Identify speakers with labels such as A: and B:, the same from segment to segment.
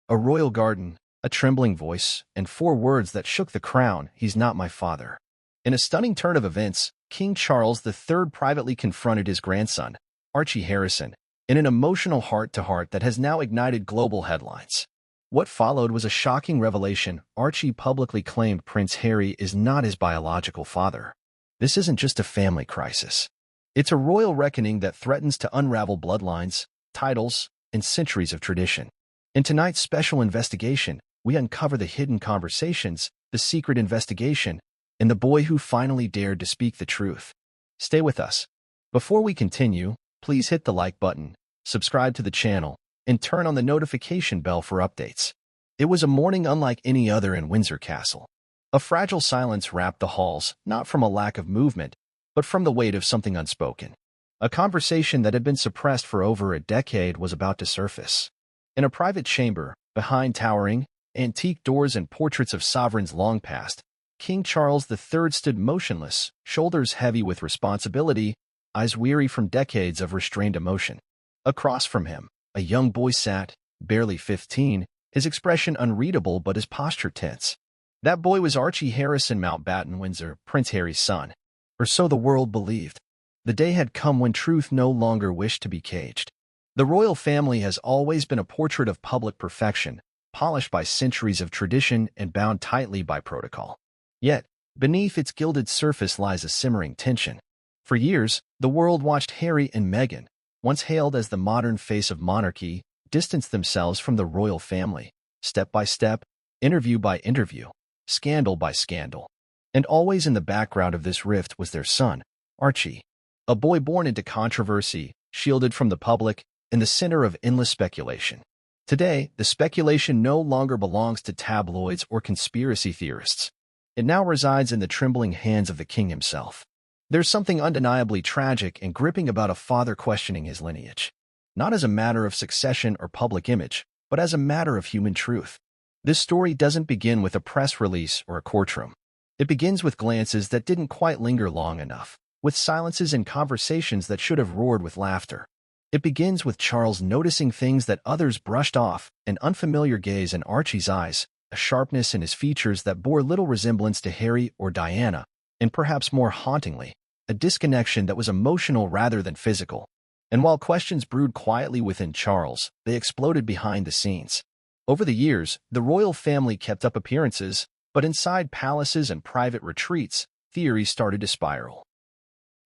A: A royal garden, a trembling voice, and 4 words that shook the crown: "He's not my father." In a stunning turn of events, King Charles III privately confronted his grandson, Archie Harrison, in an emotional heart-to-heart that has now ignited global headlines. What followed was a shocking revelation. Archie publicly claimed Prince Harry is not his biological father. This isn't just a family crisis. It's a royal reckoning that threatens to unravel bloodlines, titles, and centuries of tradition. In tonight's special investigation, we uncover the hidden conversations, the secret investigation, and the boy who finally dared to speak the truth. Stay with us. Before we continue, please hit the like button, subscribe to the channel, and turn on the notification bell for updates. It was a morning unlike any other in Windsor Castle. A fragile silence wrapped the halls, not from a lack of movement, but from the weight of something unspoken. A conversation that had been suppressed for over a decade was about to surface. In a private chamber, behind towering, antique doors and portraits of sovereigns long past, King Charles III stood motionless, shoulders heavy with responsibility, eyes weary from decades of restrained emotion. Across from him, a young boy sat, barely 15, his expression unreadable but his posture tense. That boy was Archie Harrison Mountbatten Windsor, Prince Harry's son. Or so the world believed. The day had come when truth no longer wished to be caged. The royal family has always been a portrait of public perfection, polished by centuries of tradition and bound tightly by protocol. Yet, beneath its gilded surface lies a simmering tension. For years, the world watched Harry and Meghan, once hailed as the modern face of monarchy, distance themselves from the royal family, step by step, interview by interview, scandal by scandal. And always in the background of this rift was their son, Archie, a boy born into controversy, shielded from the public, in the center of endless speculation. Today, the speculation no longer belongs to tabloids or conspiracy theorists. It now resides in the trembling hands of the king himself. There's something undeniably tragic and gripping about a father questioning his lineage, not as a matter of succession or public image, but as a matter of human truth. This story doesn't begin with a press release or a courtroom. It begins with glances that didn't quite linger long enough, with silences and conversations that should have roared with laughter. It begins with Charles noticing things that others brushed off, an unfamiliar gaze in Archie's eyes, a sharpness in his features that bore little resemblance to Harry or Diana, and perhaps more hauntingly, a disconnection that was emotional rather than physical. And while questions brewed quietly within Charles, they exploded behind the scenes. Over the years, the royal family kept up appearances, but inside palaces and private retreats, theories started to spiral.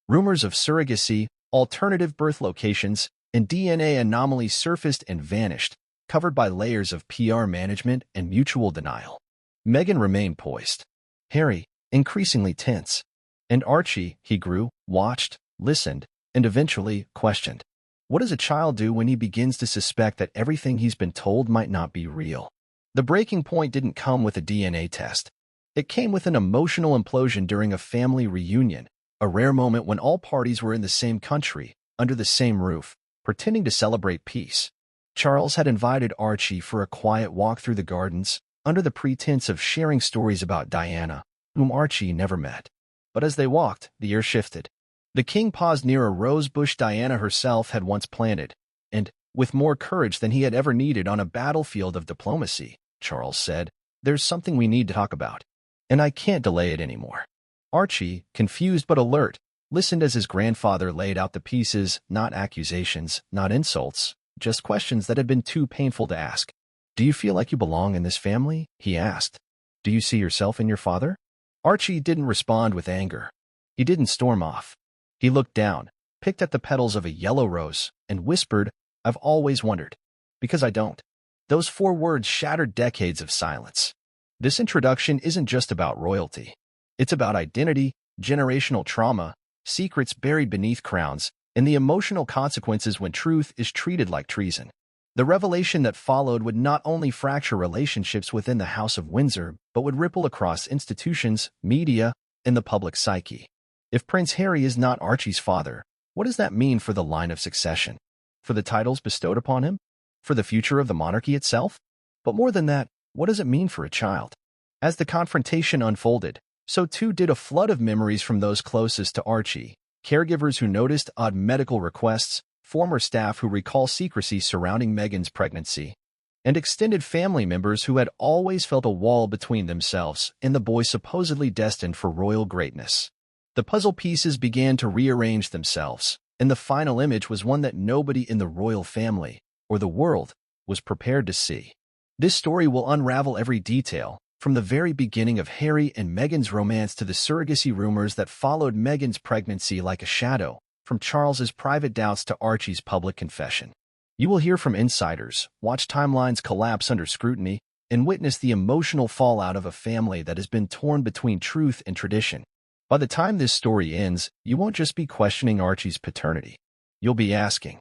A: Rumors of surrogacy, alternative birth locations, and DNA anomalies surfaced and vanished, covered by layers of PR management and mutual denial. Meghan remained poised. Harry, increasingly tense. And Archie, he grew, watched, listened, and eventually questioned. What does a child do when he begins to suspect that everything he's been told might not be real? The breaking point didn't come with a DNA test. It came with an emotional implosion during a family reunion, a rare moment when all parties were in the same country, under the same roof, pretending to celebrate peace. Charles had invited Archie for a quiet walk through the gardens, under the pretense of sharing stories about Diana, whom Archie never met. But as they walked, the air shifted. The king paused near a rose bush Diana herself had once planted, and, with more courage than he had ever needed on a battlefield of diplomacy, Charles said, "There's something we need to talk about, and I can't delay it anymore." Archie, confused but alert, listened as his grandfather laid out the pieces, not accusations, not insults, just questions that had been too painful to ask. "Do you feel like you belong in this family?" he asked. "Do you see yourself in your father?" Archie didn't respond with anger. He didn't storm off. He looked down, picked at the petals of a yellow rose, and whispered, "I've always wondered. Because I don't." Those 4 words shattered decades of silence. This introduction isn't just about royalty. It's about identity, generational trauma, secrets buried beneath crowns, and the emotional consequences when truth is treated like treason. The revelation that followed would not only fracture relationships within the House of Windsor, but would ripple across institutions, media, and the public psyche. If Prince Harry is not Archie's father, what does that mean for the line of succession? For the titles bestowed upon him? For the future of the monarchy itself? But more than that, what does it mean for a child? As the confrontation unfolded, so too did a flood of memories from those closest to Archie, caregivers who noticed odd medical requests, former staff who recall secrecy surrounding Meghan's pregnancy. and extended family members who had always felt a wall between themselves and the boy supposedly destined for royal greatness. The puzzle pieces began to rearrange themselves, and the final image was one that nobody in the royal family, or the world, was prepared to see. This story will unravel every detail, from the very beginning of Harry and Meghan's romance to the surrogacy rumors that followed Meghan's pregnancy like a shadow, from Charles's private doubts to Archie's public confession. You will hear from insiders, watch timelines collapse under scrutiny, and witness the emotional fallout of a family that has been torn between truth and tradition. By the time this story ends, you won't just be questioning Archie's paternity. You'll be asking,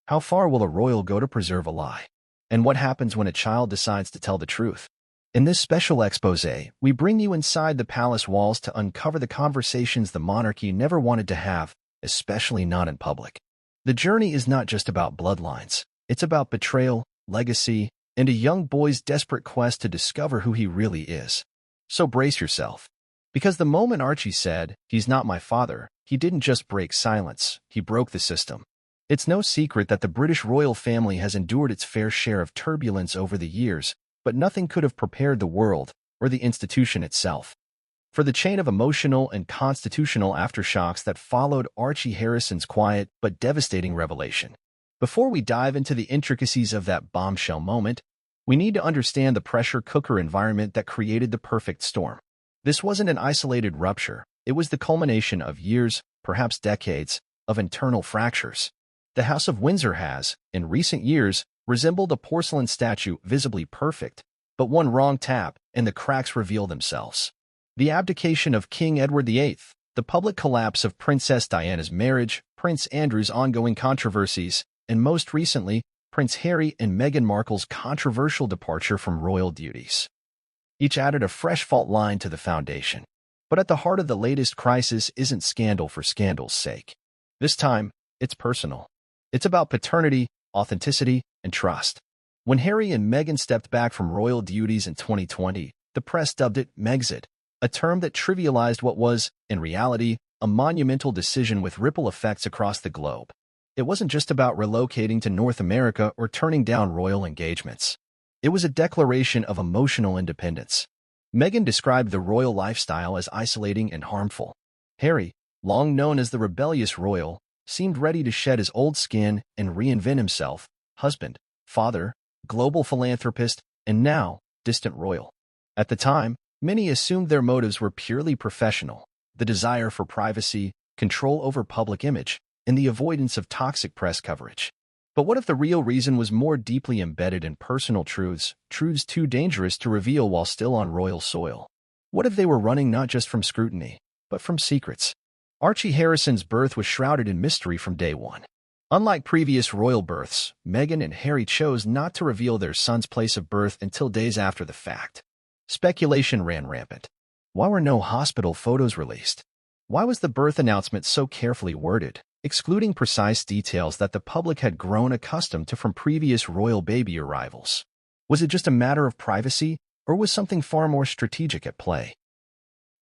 A: how far will a royal go to preserve a lie? And what happens when a child decides to tell the truth? In this special exposé, we bring you inside the palace walls to uncover the conversations the monarchy never wanted to have, especially not in public. The journey is not just about bloodlines. It's about betrayal, legacy, and a young boy's desperate quest to discover who he really is. So brace yourself. Because the moment Archie said, "He's not my father," he didn't just break silence, he broke the system. It's no secret that the British royal family has endured its fair share of turbulence over the years, but nothing could have prepared the world, or the institution itself, for the chain of emotional and constitutional aftershocks that followed Archie Harrison's quiet but devastating revelation. Before we dive into the intricacies of that bombshell moment, we need to understand the pressure cooker environment that created the perfect storm. This wasn't an isolated rupture. It was the culmination of years, perhaps decades, of internal fractures. The House of Windsor has, in recent years, resembled a porcelain statue visibly perfect, but one wrong tap and the cracks reveal themselves. The abdication of King Edward VIII, the public collapse of Princess Diana's marriage, Prince Andrew's ongoing controversies, and most recently, Prince Harry and Meghan Markle's controversial departure from royal duties. Each added a fresh fault line to the foundation. But at the heart of the latest crisis isn't scandal for scandal's sake. This time, it's personal. It's about paternity, authenticity, and trust. When Harry and Meghan stepped back from royal duties in 2020, the press dubbed it Megxit, a term that trivialized what was, in reality, a monumental decision with ripple effects across the globe. It wasn't just about relocating to North America or turning down royal engagements. It was a declaration of emotional independence. Meghan described the royal lifestyle as isolating and harmful. Harry, long known as the rebellious royal, seemed ready to shed his old skin and reinvent himself, husband, father, global philanthropist, and now, distant royal. At the time, many assumed their motives were purely professional, the desire for privacy, control over public image, and the avoidance of toxic press coverage. But what if the real reason was more deeply embedded in personal truths too dangerous to reveal while still on royal soil? What if they were running not just from scrutiny, but from secrets? Archie Harrison's birth was shrouded in mystery from day one. Unlike previous royal births, Meghan and Harry chose not to reveal their son's place of birth until days after the fact. Speculation ran rampant. Why were no hospital photos released? Why was the birth announcement so carefully worded, excluding precise details that the public had grown accustomed to from previous royal baby arrivals? Was it just a matter of privacy, or was something far more strategic at play?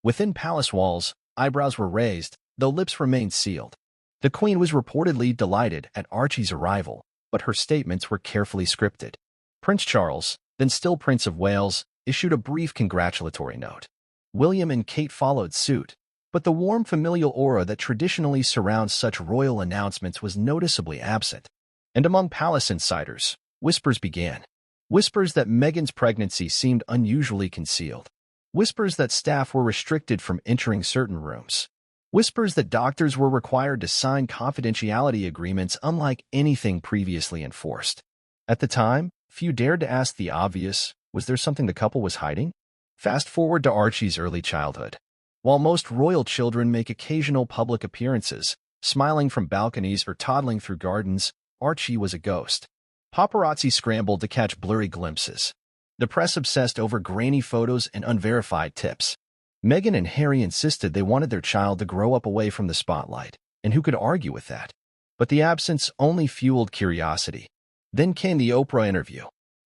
A: Within palace walls, eyebrows were raised, though lips remained sealed. The Queen was reportedly delighted at Archie's arrival, but her statements were carefully scripted. Prince Charles, then still Prince of Wales, issued a brief congratulatory note. William and Kate followed suit, but the warm familial aura that traditionally surrounds such royal announcements was noticeably absent. And among palace insiders, whispers began. Whispers that Meghan's pregnancy seemed unusually concealed. Whispers that staff were restricted from entering certain rooms. Whispers that doctors were required to sign confidentiality agreements unlike anything previously enforced. At the time, few dared to ask the obvious, was there something the couple was hiding? Fast forward to Archie's early childhood. While most royal children make occasional public appearances, smiling from balconies or toddling through gardens, Archie was a ghost. Paparazzi scrambled to catch blurry glimpses. The press obsessed over grainy photos and unverified tips. Meghan and Harry insisted they wanted their child to grow up away from the spotlight, and who could argue with that? But the absence only fueled curiosity. Then came the Oprah interview.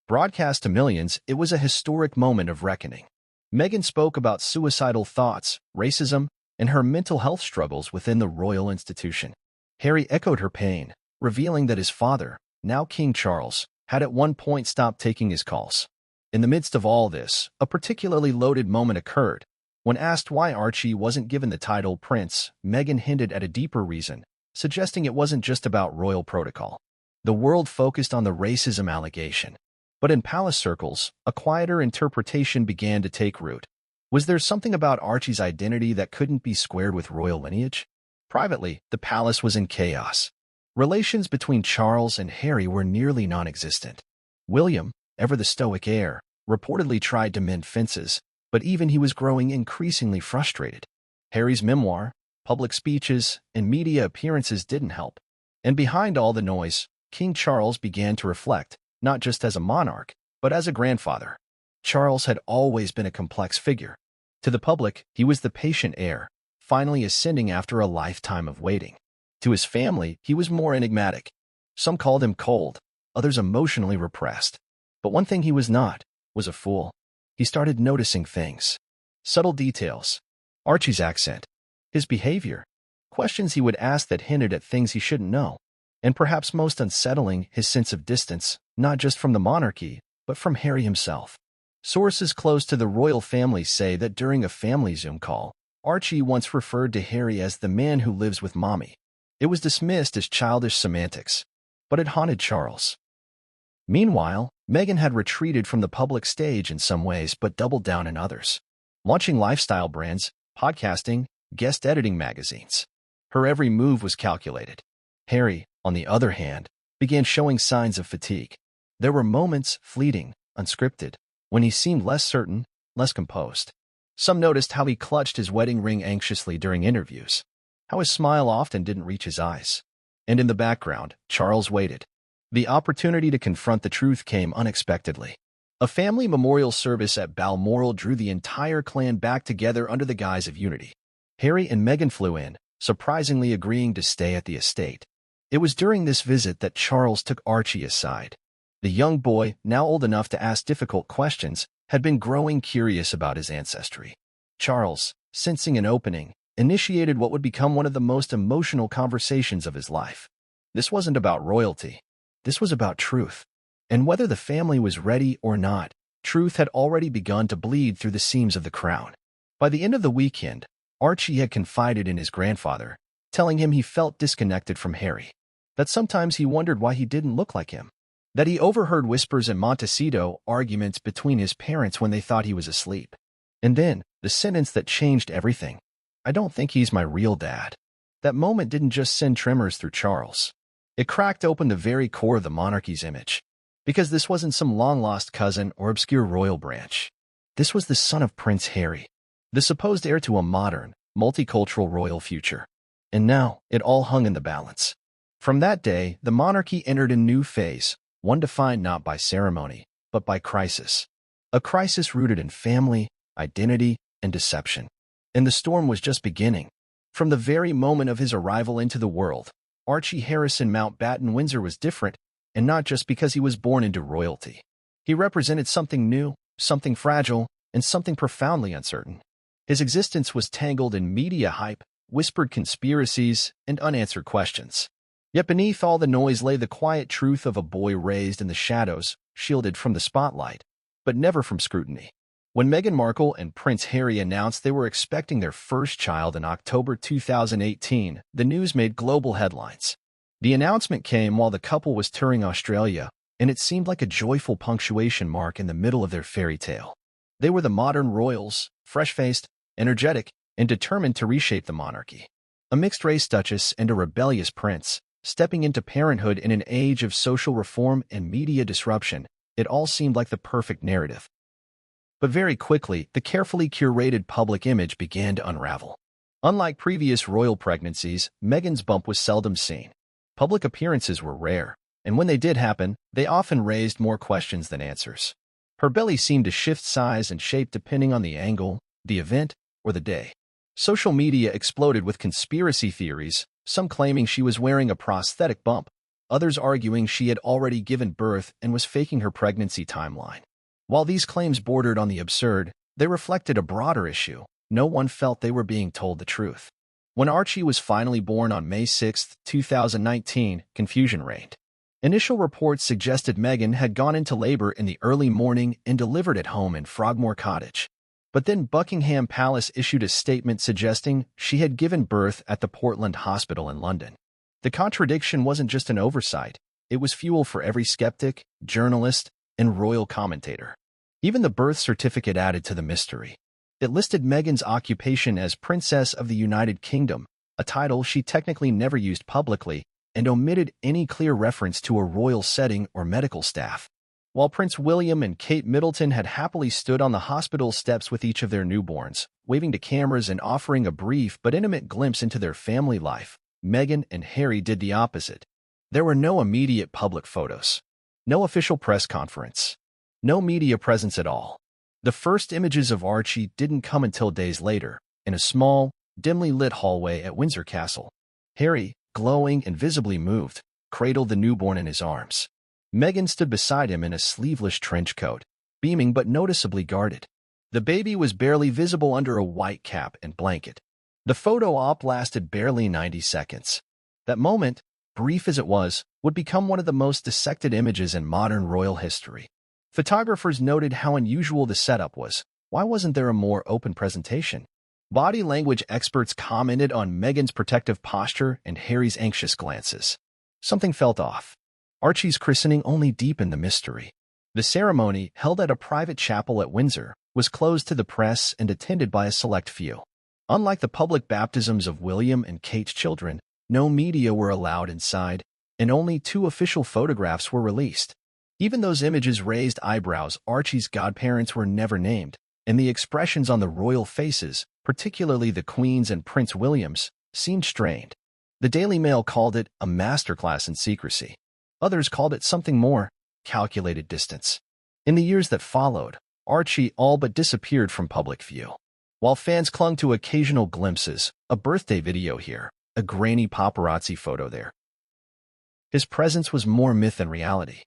A: Broadcast to millions, it was a historic moment of reckoning. Meghan spoke about suicidal thoughts, racism, and her mental health struggles within the royal institution. Harry echoed her pain, revealing that his father, now King Charles, had at one point stopped taking his calls. In the midst of all this, a particularly loaded moment occurred. When asked why Archie wasn't given the title Prince, Meghan hinted at a deeper reason, suggesting it wasn't just about royal protocol. The world focused on the racism allegation. But in palace circles, a quieter interpretation began to take root. Was there something about Archie's identity that couldn't be squared with royal lineage? Privately, the palace was in chaos. Relations between Charles and Harry were nearly non-existent. William, ever the stoic heir, reportedly tried to mend fences, but even he was growing increasingly frustrated. Harry's memoir, public speeches, and media appearances didn't help. And behind all the noise, King Charles began to reflect, not just as a monarch, but as a grandfather. Charles had always been a complex figure. To the public, he was the patient heir, finally ascending after a lifetime of waiting. To his family, he was more enigmatic. Some called him cold, others emotionally repressed. But one thing he was not, was a fool. He started noticing things. Subtle details. Archie's accent. His behavior. Questions he would ask that hinted at things he shouldn't know. And perhaps most unsettling, his sense of distance, not just from the monarchy, but from Harry himself. Sources close to the royal family say that during a family Zoom call, Archie once referred to Harry as the man who lives with mommy. It was dismissed as childish semantics, but it haunted Charles. Meanwhile, Meghan had retreated from the public stage in some ways but doubled down in others, launching lifestyle brands, podcasting, guest editing magazines. Her every move was calculated. Harry, on the other hand, began showing signs of fatigue. There were moments, fleeting, unscripted, when he seemed less certain, less composed. Some noticed how he clutched his wedding ring anxiously during interviews, how his smile often didn't reach his eyes. And in the background, Charles waited. The opportunity to confront the truth came unexpectedly. A family memorial service at Balmoral drew the entire clan back together under the guise of unity. Harry and Meghan flew in, surprisingly agreeing to stay at the estate. It was during this visit that Charles took Archie aside. The young boy, now old enough to ask difficult questions, had been growing curious about his ancestry. Charles, sensing an opening, initiated what would become one of the most emotional conversations of his life. This wasn't about royalty. This was about truth. And whether the family was ready or not, truth had already begun to bleed through the seams of the crown. By the end of the weekend, Archie had confided in his grandfather, telling him he felt disconnected from Harry, that sometimes he wondered why he didn't look like him, that he overheard whispers in Montecito arguments between his parents when they thought he was asleep. And then, the sentence that changed everything. "I don't think he's my real dad." That moment didn't just send tremors through Charles. It cracked open the very core of the monarchy's image. Because this wasn't some long-lost cousin or obscure royal branch. This was the son of Prince Harry, the supposed heir to a modern, multicultural royal future. And now, it all hung in the balance. From that day, the monarchy entered a new phase, one defined not by ceremony, but by crisis. A crisis rooted in family, identity, and deception. And the storm was just beginning. From the very moment of his arrival into the world, Archie Harrison Mountbatten Windsor was different, and not just because he was born into royalty. He represented something new, something fragile, and something profoundly uncertain. His existence was tangled in media hype, whispered conspiracies, and unanswered questions. Yet beneath all the noise lay the quiet truth of a boy raised in the shadows, shielded from the spotlight, but never from scrutiny. When Meghan Markle and Prince Harry announced they were expecting their first child in October 2018, the news made global headlines. The announcement came while the couple was touring Australia, and it seemed like a joyful punctuation mark in the middle of their fairy tale. They were the modern royals, fresh-faced, energetic, and determined to reshape the monarchy. A mixed-race duchess and a rebellious prince, stepping into parenthood in an age of social reform and media disruption, it all seemed like the perfect narrative. But very quickly, the carefully curated public image began to unravel. Unlike previous royal pregnancies, Meghan's bump was seldom seen. Public appearances were rare, and when they did happen, they often raised more questions than answers. Her belly seemed to shift size and shape depending on the angle, the event, or the day. Social media exploded with conspiracy theories, some claiming she was wearing a prosthetic bump, others arguing she had already given birth and was faking her pregnancy timeline. While these claims bordered on the absurd, they reflected a broader issue. No one felt they were being told the truth. When Archie was finally born on May 6, 2019, confusion reigned. Initial reports suggested Meghan had gone into labor in the early morning and delivered at home in Frogmore Cottage. But then Buckingham Palace issued a statement suggesting she had given birth at the Portland Hospital in London. The contradiction wasn't just an oversight, it was fuel for every skeptic, journalist, and royal commentator. Even the birth certificate added to the mystery. It listed Meghan's occupation as Princess of the United Kingdom, a title she technically never used publicly, and omitted any clear reference to a royal setting or medical staff. While Prince William and Kate Middleton had happily stood on the hospital steps with each of their newborns, waving to cameras and offering a brief but intimate glimpse into their family life, Meghan and Harry did the opposite. There were no immediate public photos, no official press conference, no media presence at all. The first images of Archie didn't come until days later, in a small, dimly lit hallway at Windsor Castle. Harry, glowing and visibly moved, cradled the newborn in his arms. Meghan stood beside him in a sleeveless trench coat, beaming but noticeably guarded. The baby was barely visible under a white cap and blanket. The photo op lasted barely 90 seconds. That moment, brief as it was, would become one of the most dissected images in modern royal history. Photographers noted how unusual the setup was. Why wasn't there a more open presentation? Body language experts commented on Meghan's protective posture and Harry's anxious glances. Something felt off. Archie's christening only deepened the mystery. The ceremony, held at a private chapel at Windsor, was closed to the press and attended by a select few. Unlike the public baptisms of William and Kate's children, no media were allowed inside, and only 2 official photographs were released. Even those images raised eyebrows. Archie's godparents were never named, and the expressions on the royal faces, particularly the Queen's and Prince William's, seemed strained. The Daily Mail called it a masterclass in secrecy. Others called it something more, calculated distance. In the years that followed, Archie all but disappeared from public view. While fans clung to occasional glimpses, a birthday video here, a grainy paparazzi photo there, his presence was more myth than reality.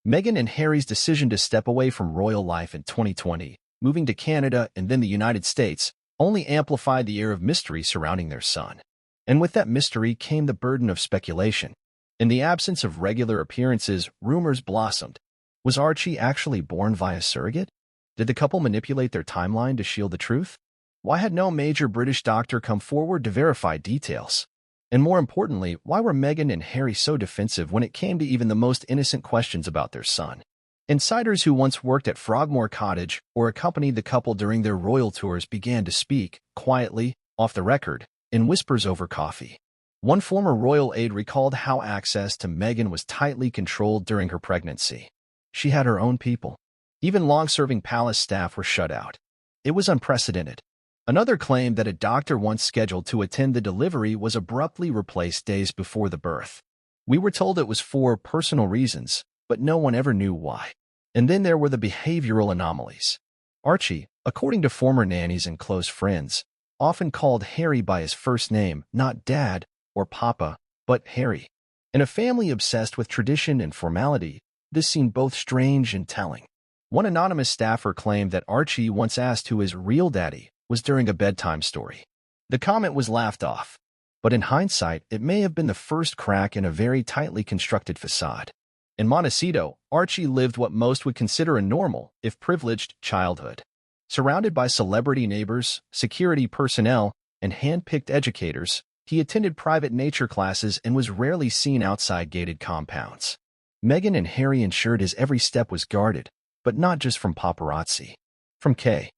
A: Meghan and Harry's decision to step away from royal life in 2020, moving to Canada and then the United States, only amplified the air of mystery surrounding their son. And with that mystery came the burden of speculation. In the absence of regular appearances, rumors blossomed. Was Archie actually born via surrogate? Did the couple manipulate their timeline to shield the truth? Why had no major British doctor come forward to verify details? And more importantly, why were Meghan and Harry so defensive when it came to even the most innocent questions about their son? Insiders who once worked at Frogmore Cottage or accompanied the couple during their royal tours began to speak, quietly, off the record, in whispers over coffee. One former royal aide recalled how access to Meghan was tightly controlled during her pregnancy. She had her own people. Even long-serving palace staff were shut out. It was unprecedented. Another claimed that a doctor once scheduled to attend the delivery was abruptly replaced days before the birth. We were told it was for personal reasons, but no one ever knew why. And then there were the behavioral anomalies. Archie, according to former nannies and close friends, often called Harry by his first name, not Dad or Papa, but Harry. In a family obsessed with tradition and formality, this seemed both strange and telling. One anonymous staffer claimed that Archie once asked who his real daddy was during a bedtime story. The comment was laughed off, but in hindsight, it may have been the first crack in a very tightly constructed facade. In Montecito, Archie lived what most would consider a normal, if privileged, childhood. Surrounded by celebrity neighbors, security personnel, and hand-picked educators, he attended private nature classes and was rarely seen outside gated compounds. Meghan and Harry ensured his every step was guarded, but not just from paparazzi. From Kay.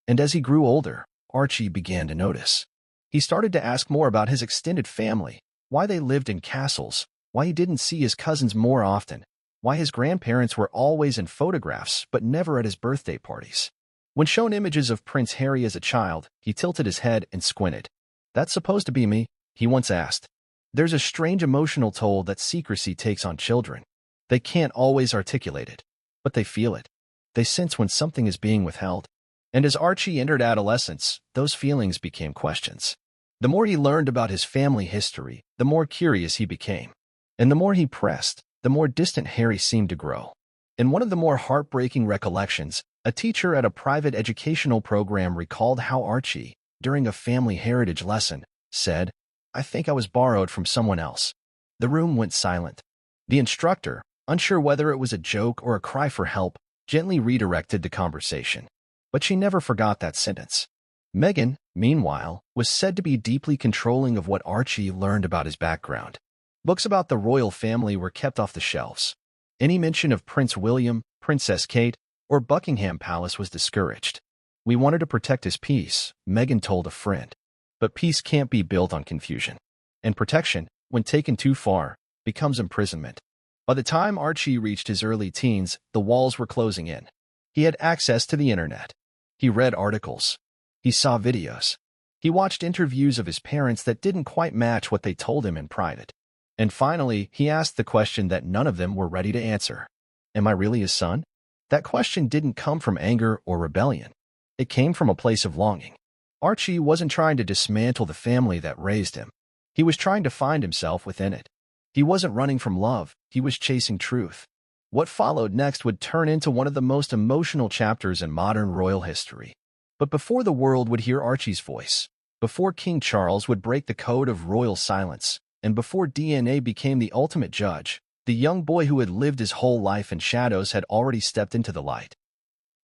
A: And as he grew older, Archie began to notice. He started to ask more about his extended family, why they lived in castles, why he didn't see his cousins more often, why his grandparents were always in photographs but never at his birthday parties. When shown images of Prince Harry as a child, he tilted his head and squinted. "That's supposed to be me?" he once asked. There's a strange emotional toll that secrecy takes on children. They can't always articulate it, but they feel it. They sense when something is being withheld. And as Archie entered adolescence, those feelings became questions. The more he learned about his family history, the more curious he became. And the more he pressed, the more distant Harry seemed to grow. In one of the more heartbreaking recollections, a teacher at a private educational program recalled how Archie, during a family heritage lesson, said, "I think I was borrowed from someone else." The room went silent. The instructor, unsure whether it was a joke or a cry for help, gently redirected the conversation. But she never forgot that sentence. Meghan, meanwhile, was said to be deeply controlling of what Archie learned about his background. Books about the royal family were kept off the shelves. Any mention of Prince William, Princess Kate, or Buckingham Palace was discouraged. We wanted to protect his peace, Meghan told a friend. But peace can't be built on confusion. And protection, when taken too far, becomes imprisonment. By the time Archie reached his early teens, the walls were closing in. He had access to the internet. He read articles. He saw videos. He watched interviews of his parents that didn't quite match what they told him in private. And finally, he asked the question that none of them were ready to answer. Am I really his son? That question didn't come from anger or rebellion. It came from a place of longing. Archie wasn't trying to dismantle the family that raised him. He was trying to find himself within it. He wasn't running from love, he was chasing truth. What followed next would turn into one of the most emotional chapters in modern royal history. But before the world would hear Archie's voice, before King Charles would break the code of royal silence, and before DNA became the ultimate judge, the young boy who had lived his whole life in shadows had already stepped into the light.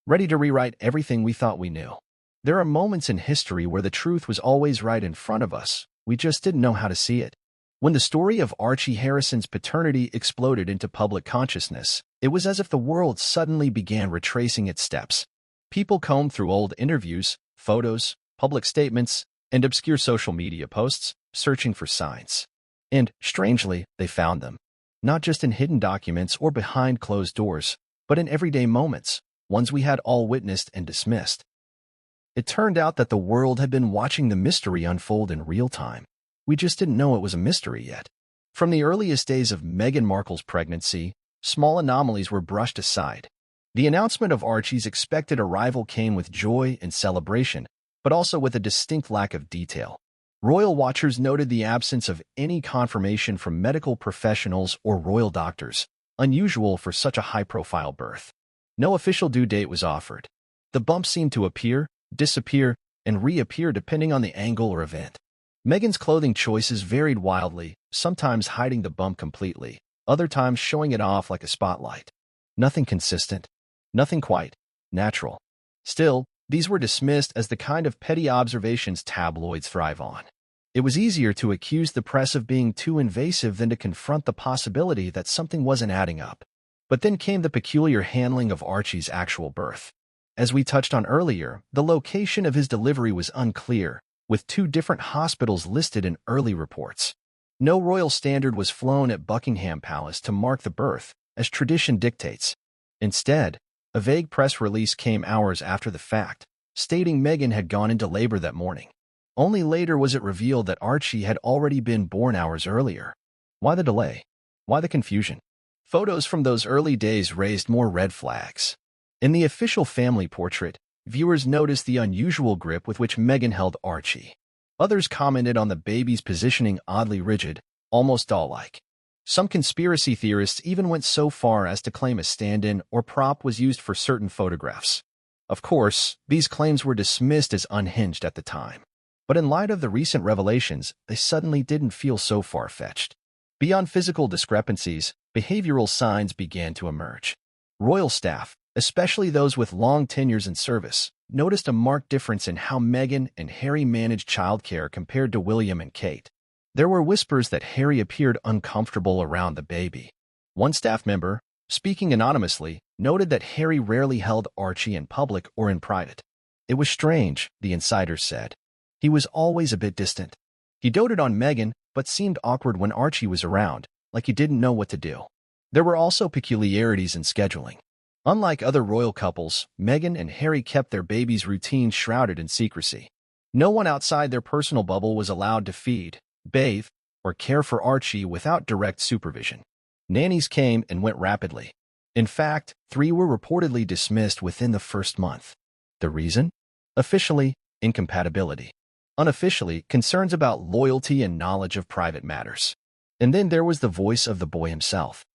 A: Ready to rewrite everything we thought we knew. There are moments in history where the truth was always right in front of us, we just didn't know how to see it. When the story of Archie Harrison's paternity exploded into public consciousness, it was as if the world suddenly began retracing its steps. People combed through old interviews, photos, public statements, and obscure social media posts, searching for signs. And, strangely, they found them. Not just in hidden documents or behind closed doors, but in everyday moments, ones we had all witnessed and dismissed. It turned out that the world had been watching the mystery unfold in real time. We just didn't know it was a mystery yet. From the earliest days of Meghan Markle's pregnancy, small anomalies were brushed aside. The announcement of Archie's expected arrival came with joy and celebration, but also with a distinct lack of detail. Royal watchers noted the absence of any confirmation from medical professionals or royal doctors, unusual for such a high-profile birth. No official due date was offered. The bump seemed to appear, disappear, and reappear depending on the angle or event. Meghan's clothing choices varied wildly, sometimes hiding the bump completely, other times showing it off like a spotlight. Nothing consistent. Nothing quite natural. Still, these were dismissed as the kind of petty observations tabloids thrive on. It was easier to accuse the press of being too invasive than to confront the possibility that something wasn't adding up. But then came the peculiar handling of Archie's actual birth. As we touched on earlier, the location of his delivery was unclear, with 2 different hospitals listed in early reports. No royal standard was flown at Buckingham Palace to mark the birth, as tradition dictates. Instead, a vague press release came hours after the fact, stating Meghan had gone into labor that morning. Only later was it revealed that Archie had already been born hours earlier. Why the delay? Why the confusion? Photos from those early days raised more red flags. In the official family portrait, viewers noticed the unusual grip with which Meghan held Archie. Others commented on the baby's positioning oddly rigid, almost doll-like. Some conspiracy theorists even went so far as to claim a stand-in or prop was used for certain photographs. Of course, these claims were dismissed as unhinged at the time. But in light of the recent revelations, they suddenly didn't feel so far-fetched. Beyond physical discrepancies, behavioral signs began to emerge. Royal staff, especially those with long tenures in service, noticed a marked difference in how Meghan and Harry managed childcare compared to William and Kate. There were whispers that Harry appeared uncomfortable around the baby. One staff member, speaking anonymously, noted that Harry rarely held Archie in public or in private. It was strange, the insiders said. He was always a bit distant. He doted on Meghan, but seemed awkward when Archie was around, like he didn't know what to do. There were also peculiarities in scheduling. Unlike other royal couples, Meghan and Harry kept their baby's routine shrouded in secrecy. No one outside their personal bubble was allowed to feed, bathe, or care for Archie without direct supervision. Nannies came and went rapidly. In fact, 3 were reportedly dismissed within the first month. The reason? Officially, incompatibility. Unofficially, concerns about loyalty and knowledge of private matters. And then there was the voice of the boy himself.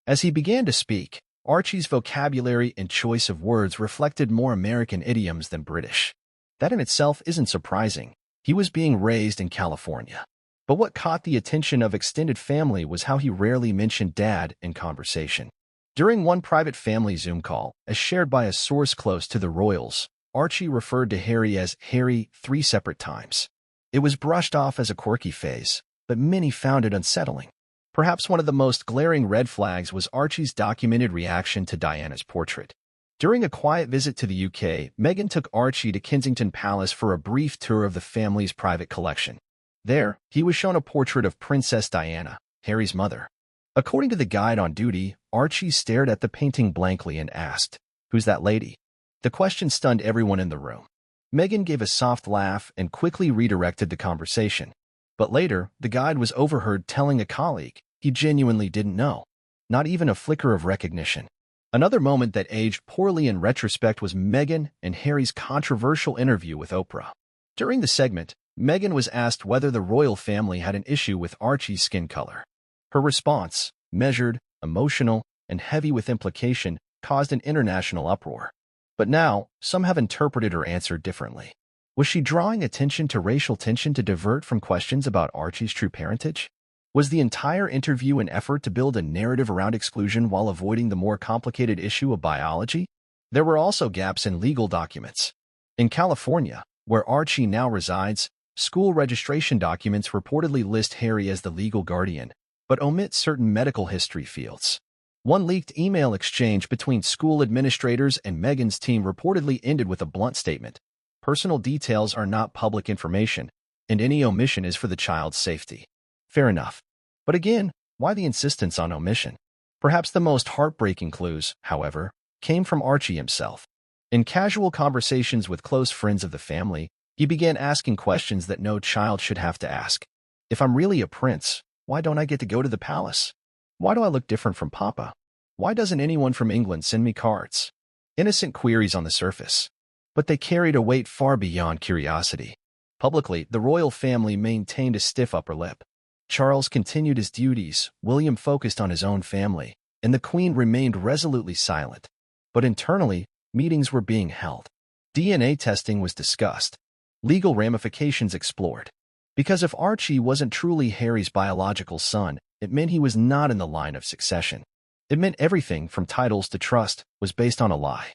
A: As he began to speak, Archie's vocabulary and choice of words reflected more American idioms than British. That in itself isn't surprising. He was being raised in California. But what caught the attention of extended family was how he rarely mentioned Dad in conversation. During one private family Zoom call, as shared by a source close to the royals, Archie referred to Harry as Harry 3 separate times. It was brushed off as a quirky phase, but many found it unsettling. Perhaps one of the most glaring red flags was Archie's documented reaction to Diana's portrait. During a quiet visit to the UK, Meghan took Archie to Kensington Palace for a brief tour of the family's private collection. There, he was shown a portrait of Princess Diana, Harry's mother. According to the guide on duty, Archie stared at the painting blankly and asked, "Who's that lady?" The question stunned everyone in the room. Meghan gave a soft laugh and quickly redirected the conversation. But later, the guide was overheard telling a colleague he genuinely didn't know. Not even a flicker of recognition. Another moment that aged poorly in retrospect was Meghan and Harry's controversial interview with Oprah. During the segment, Meghan was asked whether the royal family had an issue with Archie's skin color. Her response, measured, emotional, and heavy with implication, caused an international uproar. But now, some have interpreted her answer differently. Was she drawing attention to racial tension to divert from questions about Archie's true parentage? Was the entire interview an effort to build a narrative around exclusion while avoiding the more complicated issue of biology? There were also gaps in legal documents. In California, where Archie now resides, school registration documents reportedly list Harry as the legal guardian, but omit certain medical history fields. One leaked email exchange between school administrators and Meghan's team reportedly ended with a blunt statement: "Personal details are not public information, and any omission is for the child's safety." Fair enough. But again, why the insistence on omission? Perhaps the most heartbreaking clues, however, came from Archie himself. In casual conversations with close friends of the family, he began asking questions that no child should have to ask. If I'm really a prince, why don't I get to go to the palace? Why do I look different from Papa? Why doesn't anyone from England send me cards? Innocent queries on the surface. But they carried a weight far beyond curiosity. Publicly, the royal family maintained a stiff upper lip. Charles continued his duties, William focused on his own family, and the Queen remained resolutely silent. But internally, meetings were being held. DNA testing was discussed. Legal ramifications explored. Because if Archie wasn't truly Harry's biological son, it meant he was not in the line of succession. It meant everything from titles to trust was based on a lie.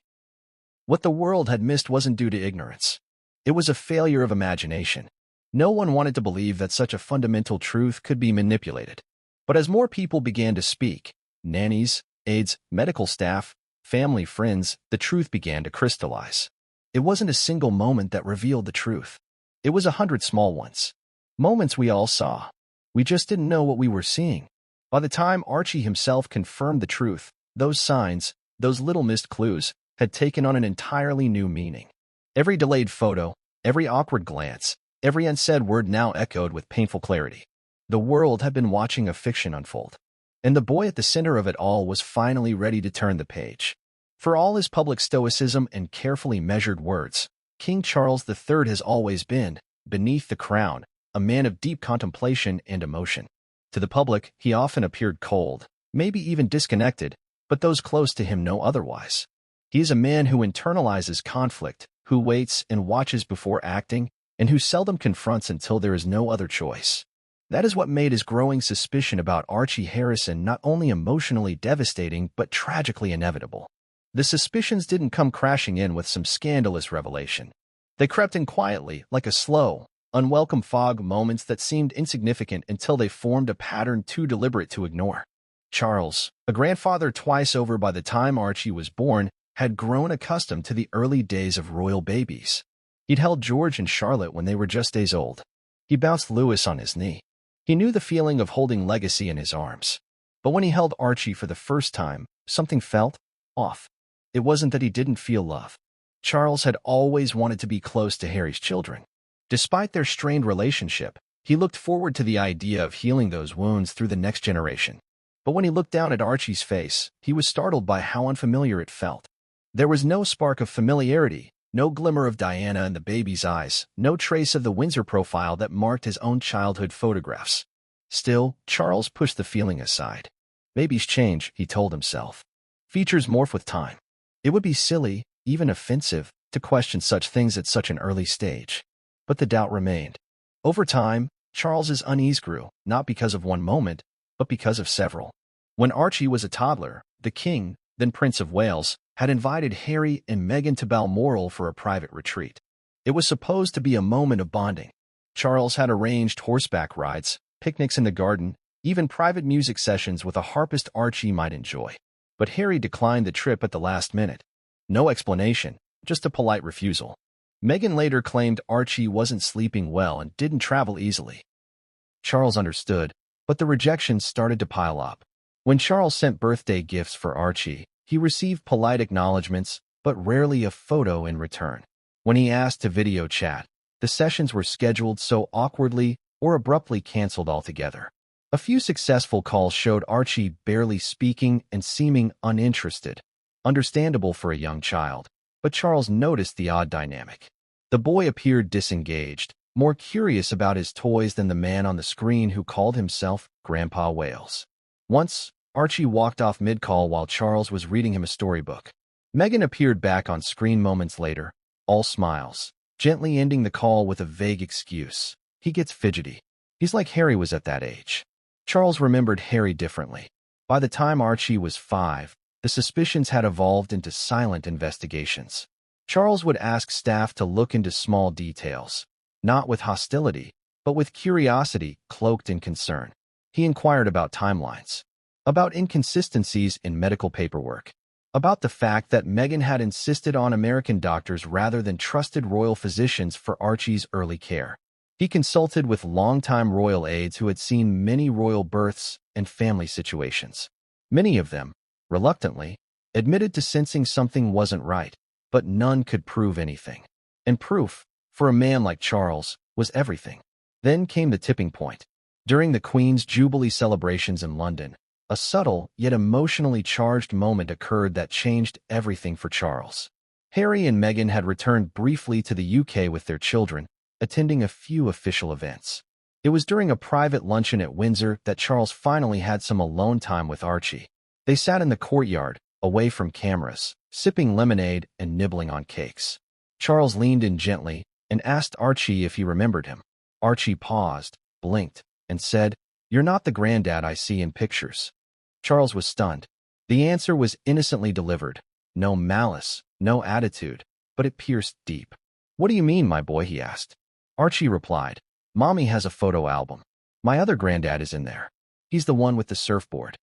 A: What the world had missed wasn't due to ignorance. It was a failure of imagination. No one wanted to believe that such a fundamental truth could be manipulated. But as more people began to speak, nannies, aides, medical staff, family, friends, the truth began to crystallize. It wasn't a single moment that revealed the truth. It was 100 small ones. Moments we all saw. We just didn't know what we were seeing. By the time Archie himself confirmed the truth, those signs, those little missed clues, had taken on an entirely new meaning. Every delayed photo, every awkward glance, every unsaid word now echoed with painful clarity. The world had been watching a fiction unfold. And the boy at the center of it all was finally ready to turn the page. For all his public stoicism and carefully measured words, King Charles III has always been, beneath the crown, a man of deep contemplation and emotion. To the public, he often appeared cold, maybe even disconnected, but those close to him know otherwise. He is a man who internalizes conflict, who waits and watches before acting, and who seldom confronts until there is no other choice. That is what made his growing suspicion about Archie Harrison not only emotionally devastating but tragically inevitable. The suspicions didn't come crashing in with some scandalous revelation. They crept in quietly, like a slow, unwelcome fog, moments that seemed insignificant until they formed a pattern too deliberate to ignore. Charles, a grandfather twice over by the time Archie was born, had grown accustomed to the early days of royal babies. He'd held George and Charlotte when they were just days old. He bounced Louis on his knee. He knew the feeling of holding Legacy in his arms. But when he held Archie for the first time, something felt off. It wasn't that he didn't feel love. Charles had always wanted to be close to Harry's children. Despite their strained relationship, he looked forward to the idea of healing those wounds through the next generation. But when he looked down at Archie's face, he was startled by how unfamiliar it felt. There was no spark of familiarity, no glimmer of Diana in the baby's eyes, no trace of the Windsor profile that marked his own childhood photographs. Still, Charles pushed the feeling aside. Babies change, he told himself. Features morph with time. It would be silly, even offensive, to question such things at such an early stage. But the doubt remained. Over time, Charles's unease grew, not because of one moment, but because of several. When Archie was a toddler, the king, then Prince of Wales, had invited Harry and Meghan to Balmoral for a private retreat. It was supposed to be a moment of bonding. Charles had arranged horseback rides, picnics in the garden, even private music sessions with a harpist Archie might enjoy. But Harry declined the trip at the last minute. No explanation, just a polite refusal. Meghan later claimed Archie wasn't sleeping well and didn't travel easily. Charles understood, but the rejections started to pile up. When Charles sent birthday gifts for Archie, he received polite acknowledgments, but rarely a photo in return. When he asked to video chat, the sessions were scheduled so awkwardly or abruptly canceled altogether. A few successful calls showed Archie barely speaking and seeming uninterested. Understandable for a young child, but Charles noticed the odd dynamic. The boy appeared disengaged, more curious about his toys than the man on the screen who called himself Grandpa Wales. Once, Archie walked off mid-call while Charles was reading him a storybook. Meghan appeared back on screen moments later, all smiles, gently ending the call with a vague excuse. He gets fidgety. He's like Harry was at that age. Charles remembered Harry differently. By the time Archie was 5, the suspicions had evolved into silent investigations. Charles would ask staff to look into small details, not with hostility, but with curiosity cloaked in concern. He inquired about timelines, about inconsistencies in medical paperwork, about the fact that Meghan had insisted on American doctors rather than trusted royal physicians for Archie's early care. He consulted with longtime royal aides who had seen many royal births and family situations. Many of them, reluctantly, admitted to sensing something wasn't right, but none could prove anything. And proof, for a man like Charles, was everything. Then came the tipping point. During the Queen's Jubilee celebrations in London, a subtle yet emotionally charged moment occurred that changed everything for Charles. Harry and Meghan had returned briefly to the UK with their children, attending a few official events. It was during a private luncheon at Windsor that Charles finally had some alone time with Archie. They sat in the courtyard, away from cameras, sipping lemonade and nibbling on cakes. Charles leaned in gently and asked Archie if he remembered him. Archie paused, blinked, and said, "You're not the granddad I see in pictures." Charles was stunned. The answer was innocently delivered. No malice, no attitude, but it pierced deep. "What do you mean, my boy?" he asked. Archie replied, "Mommy has a photo album. My other granddad is in there. He's the one with the surfboard."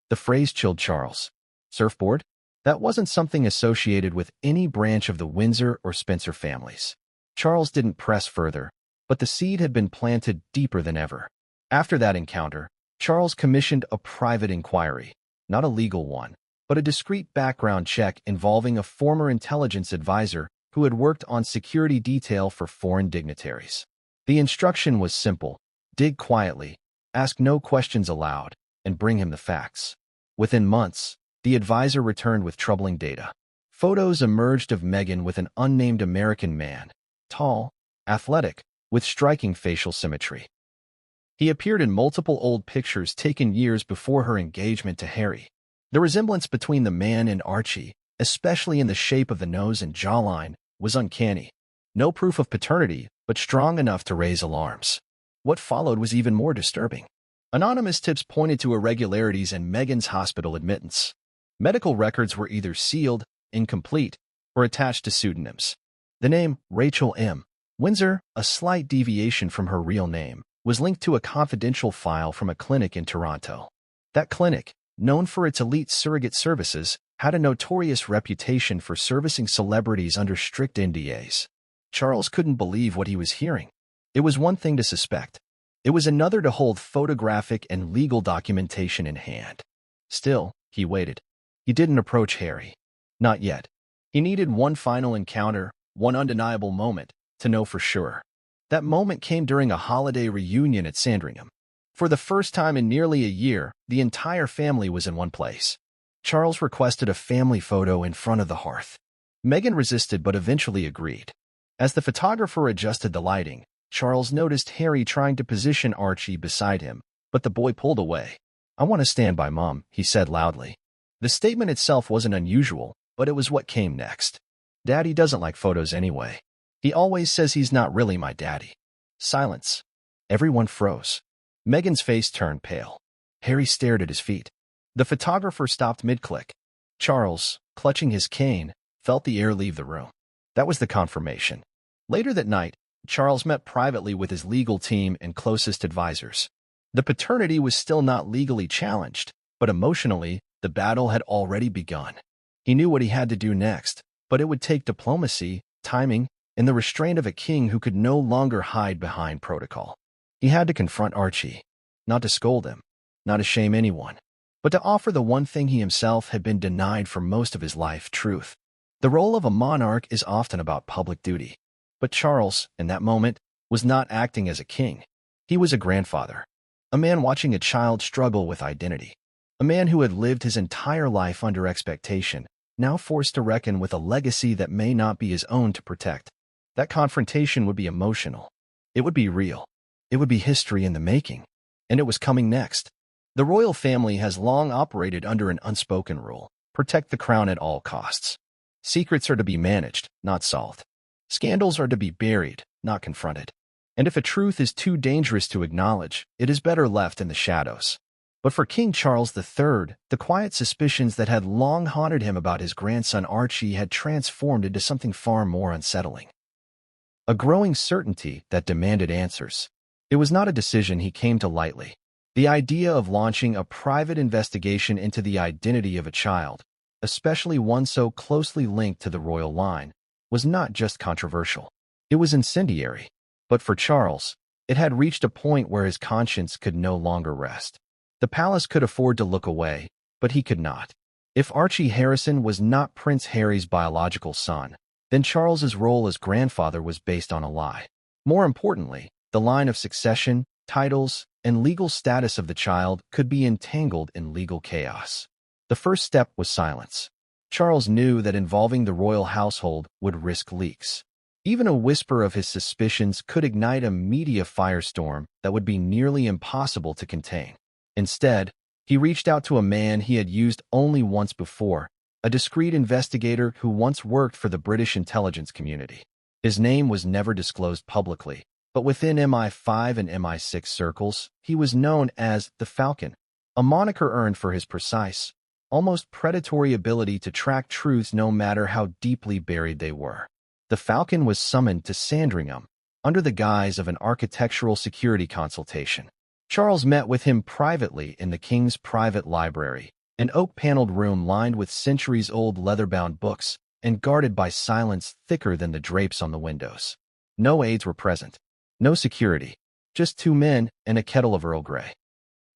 A: The phrase chilled Charles. Surfboard? That wasn't something associated with any branch of the Windsor or Spencer families. Charles didn't press further, but the seed had been planted deeper than ever. After that encounter, Charles commissioned a private inquiry, not a legal one, but a discreet background check involving a former intelligence advisor who had worked on security detail for foreign dignitaries. The instruction was simple: dig quietly, ask no questions aloud, and bring him the facts. Within months, the advisor returned with troubling data. Photos emerged of Meghan with an unnamed American man, tall, athletic, with striking facial symmetry. He appeared in multiple old pictures taken years before her engagement to Harry. The resemblance between the man and Archie, especially in the shape of the nose and jawline, was uncanny. No proof of paternity, but strong enough to raise alarms. What followed was even more disturbing. Anonymous tips pointed to irregularities in Meghan's hospital admittance. Medical records were either sealed, incomplete, or attached to pseudonyms. The name Rachel M. Windsor, a slight deviation from her real name, was linked to a confidential file from a clinic in Toronto. That clinic, known for its elite surrogate services, had a notorious reputation for servicing celebrities under strict NDAs. Charles couldn't believe what he was hearing. It was one thing to suspect. It was another to hold photographic and legal documentation in hand. Still, he waited. He didn't approach Harry. Not yet. He needed one final encounter, one undeniable moment, to know for sure. That moment came during a holiday reunion at Sandringham. For the first time in nearly a year, the entire family was in one place. Charles requested a family photo in front of the hearth. Meghan resisted but eventually agreed. As the photographer adjusted the lighting, Charles noticed Harry trying to position Archie beside him, but the boy pulled away. "I want to stand by Mom," he said loudly. The statement itself wasn't unusual, but it was what came next. "Daddy doesn't like photos anyway. He always says he's not really my daddy." Silence. Everyone froze. Meghan's face turned pale. Harry stared at his feet. The photographer stopped mid-click. Charles, clutching his cane, felt the air leave the room. That was the confirmation. Later that night, Charles met privately with his legal team and closest advisors. The paternity was still not legally challenged, but emotionally, the battle had already begun. He knew what he had to do next, but it would take diplomacy, timing, and the restraint of a king who could no longer hide behind protocol. He had to confront Archie, not to scold him, not to shame anyone, but to offer the one thing he himself had been denied for most of his life: truth. The role of a monarch is often about public duty. But Charles, in that moment, was not acting as a king. He was a grandfather, a man watching a child struggle with identity, a man who had lived his entire life under expectation, now forced to reckon with a legacy that may not be his own to protect. That confrontation would be emotional. It would be real. It would be history in the making. And it was coming next. The royal family has long operated under an unspoken rule: protect the crown at all costs. Secrets are to be managed, not solved. Scandals are to be buried, not confronted. And if a truth is too dangerous to acknowledge, it is better left in the shadows. But for King Charles III, the quiet suspicions that had long haunted him about his grandson Archie had transformed into something far more unsettling. A growing certainty that demanded answers. It was not a decision he came to lightly. The idea of launching a private investigation into the identity of a child, especially one so closely linked to the royal line, was not just controversial. It was incendiary. But for Charles, it had reached a point where his conscience could no longer rest. The palace could afford to look away, but he could not. If Archie Harrison was not Prince Harry's biological son, then Charles's role as grandfather was based on a lie. More importantly, the line of succession, titles, and legal status of the child could be entangled in legal chaos. The first step was silence. Charles knew that involving the royal household would risk leaks. Even a whisper of his suspicions could ignite a media firestorm that would be nearly impossible to contain. Instead, he reached out to a man he had used only once before, a discreet investigator who once worked for the British intelligence community. His name was never disclosed publicly, but within MI5 and MI6 circles, he was known as the Falcon, a moniker earned for his precise, almost predatory ability to track truths no matter how deeply buried they were. The Falcon was summoned to Sandringham under the guise of an architectural security consultation. Charles met with him privately in the king's private library, an oak-paneled room lined with centuries-old leather-bound books and guarded by silence thicker than the drapes on the windows. No aides were present, no security, just two men and a kettle of Earl Grey.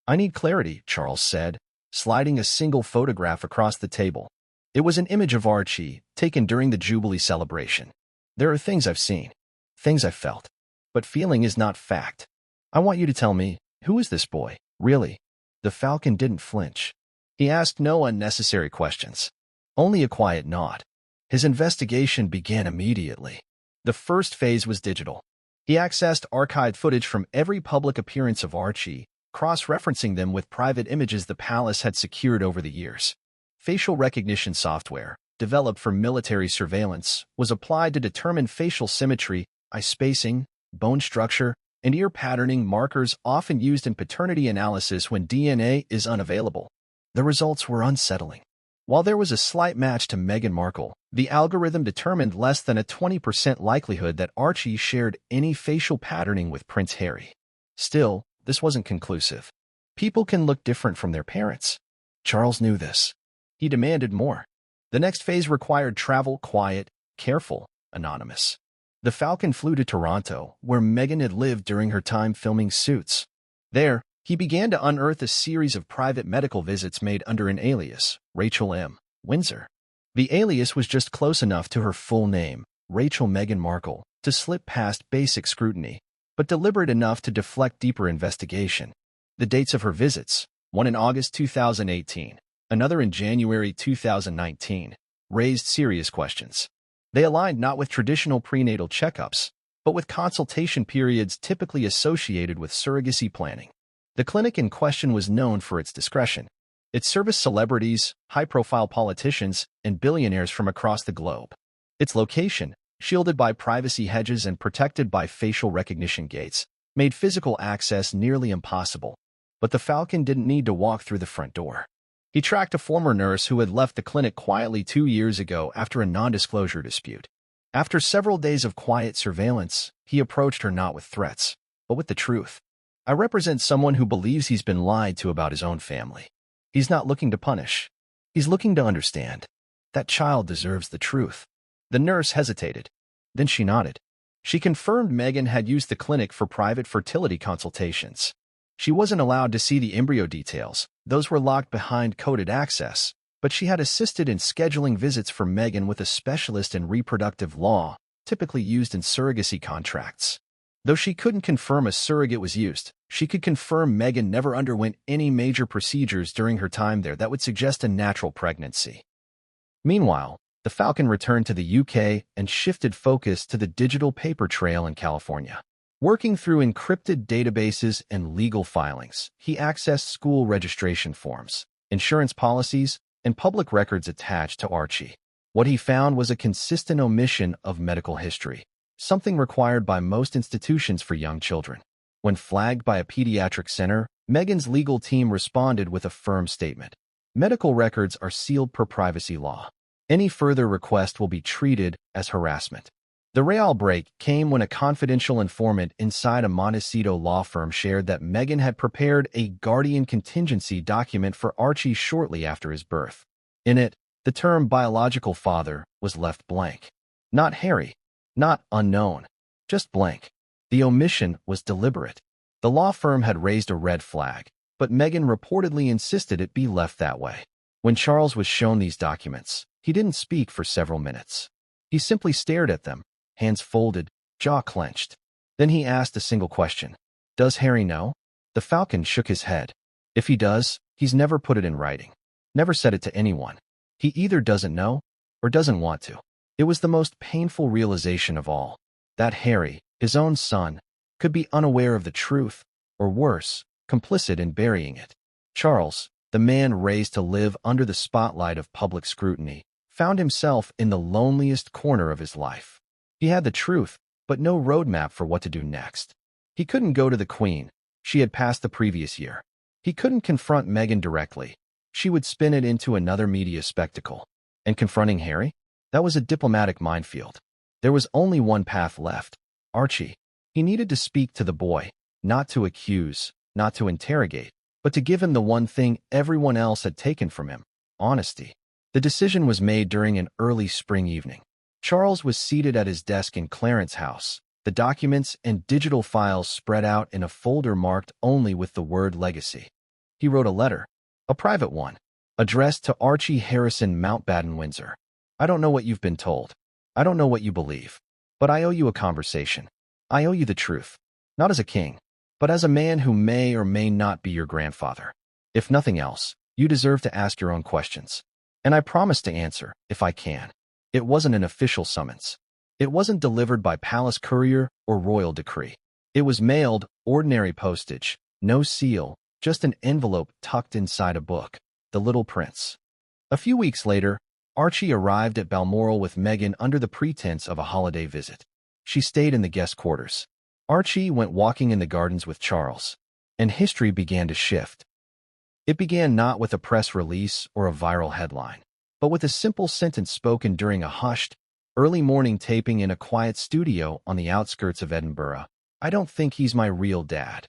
A: "I need clarity," Charles said, sliding a single photograph across the table. It was an image of Archie, taken during the Jubilee celebration. "There are things I've seen, things I've felt, but feeling is not fact. I want you to tell me, who is this boy, really?" The Falcon didn't flinch. He asked no unnecessary questions, only a quiet nod. His investigation began immediately. The first phase was digital. He accessed archived footage from every public appearance of Archie, cross-referencing them with private images the palace had secured over the years. Facial recognition software, developed for military surveillance, was applied to determine facial symmetry, eye spacing, bone structure, and ear patterning, markers often used in paternity analysis when DNA is unavailable. The results were unsettling. While there was a slight match to Meghan Markle, the algorithm determined less than a 20% likelihood that Archie shared any facial patterning with Prince Harry. Still, this wasn't conclusive. People can look different from their parents. Charles knew this. He demanded more. The next phase required travel, quiet, careful, anonymous. The Falcon flew to Toronto, where Meghan had lived during her time filming Suits. There, he began to unearth a series of private medical visits made under an alias, Rachel M. Windsor. The alias was just close enough to her full name, Rachel Meghan Markle, to slip past basic scrutiny, but deliberate enough to deflect deeper investigation. The dates of her visits, one in August 2018, another in January 2019, raised serious questions. They aligned not with traditional prenatal checkups, but with consultation periods typically associated with surrogacy planning. The clinic in question was known for its discretion. It serviced celebrities, high-profile politicians, and billionaires from across the globe. Its location, shielded by privacy hedges and protected by facial recognition gates, made physical access nearly impossible. But the Falcon didn't need to walk through the front door. He tracked a former nurse who had left the clinic quietly 2 years ago after a non-disclosure dispute. After several days of quiet surveillance, he approached her not with threats, but with the truth. "I represent someone who believes he's been lied to about his own family. He's not looking to punish. He's looking to understand. That child deserves the truth." The nurse hesitated. Then she nodded. She confirmed Megan had used the clinic for private fertility consultations. She wasn't allowed to see the embryo details. Those were locked behind coded access, but she had assisted in scheduling visits for Megan with a specialist in reproductive law, typically used in surrogacy contracts. Though she couldn't confirm a surrogate was used, she could confirm Megan never underwent any major procedures during her time there that would suggest a natural pregnancy. Meanwhile, the Falcon returned to the UK and shifted focus to the digital paper trail in California. Working through encrypted databases and legal filings, he accessed school registration forms, insurance policies, and public records attached to ARCHIE. What he found was a consistent omission of medical history, something required by most institutions for young children. When flagged by a pediatric center, Megan's legal team responded with a firm statement. "Medical records are sealed per privacy law. Any further request will be treated as harassment." The real break came when a confidential informant inside a Montecito law firm shared that Megan had prepared a guardian contingency document for Archie shortly after his birth. In it, the term biological father was left blank. Not Harry, not unknown, just blank. The omission was deliberate. The law firm had raised a red flag, but Megan reportedly insisted it be left that way. When Charles was shown these documents, he didn't speak for several minutes. He simply stared at them, hands folded, jaw clenched. Then he asked a single question. "Does Harry know?" The Falcon shook his head. "If he does, he's never put it in writing. Never said it to anyone. He either doesn't know or doesn't want to." It was the most painful realization of all. That Harry, his own son, could be unaware of the truth, or worse, complicit in burying it. Charles, the man raised to live under the spotlight of public scrutiny, found himself in the loneliest corner of his life. He had the truth, but no roadmap for what to do next. He couldn't go to the Queen. She had passed the previous year. He couldn't confront Megan directly. She would spin it into another media spectacle. And confronting Harry? That was a diplomatic minefield. There was only one path left. Archie. He needed to speak to the boy, not to accuse, not to interrogate, but to give him the one thing everyone else had taken from him: honesty. The decision was made during an early spring evening. Charles was seated at his desk in Clarence House, the documents and digital files spread out in a folder marked only with the word legacy. He wrote a letter, a private one, addressed to Archie Harrison Mountbatten Windsor. "I don't know what you've been told. I don't know what you believe. But I owe you a conversation. I owe you the truth. Not as a king, but as a man who may or may not be your grandfather. If nothing else, you deserve to ask your own questions. And I promise to answer, if I can." It wasn't an official summons. It wasn't delivered by palace courier or royal decree. It was mailed, ordinary postage, no seal, just an envelope tucked inside a book, The Little Prince. A few weeks later, Archie arrived at Balmoral with Megan under the pretense of a holiday visit. She stayed in the guest quarters. Archie went walking in the gardens with Charles, and history began to shift. It began not with a press release or a viral headline, but with a simple sentence spoken during a hushed, early morning taping in a quiet studio on the outskirts of Edinburgh. "I don't think he's my real dad."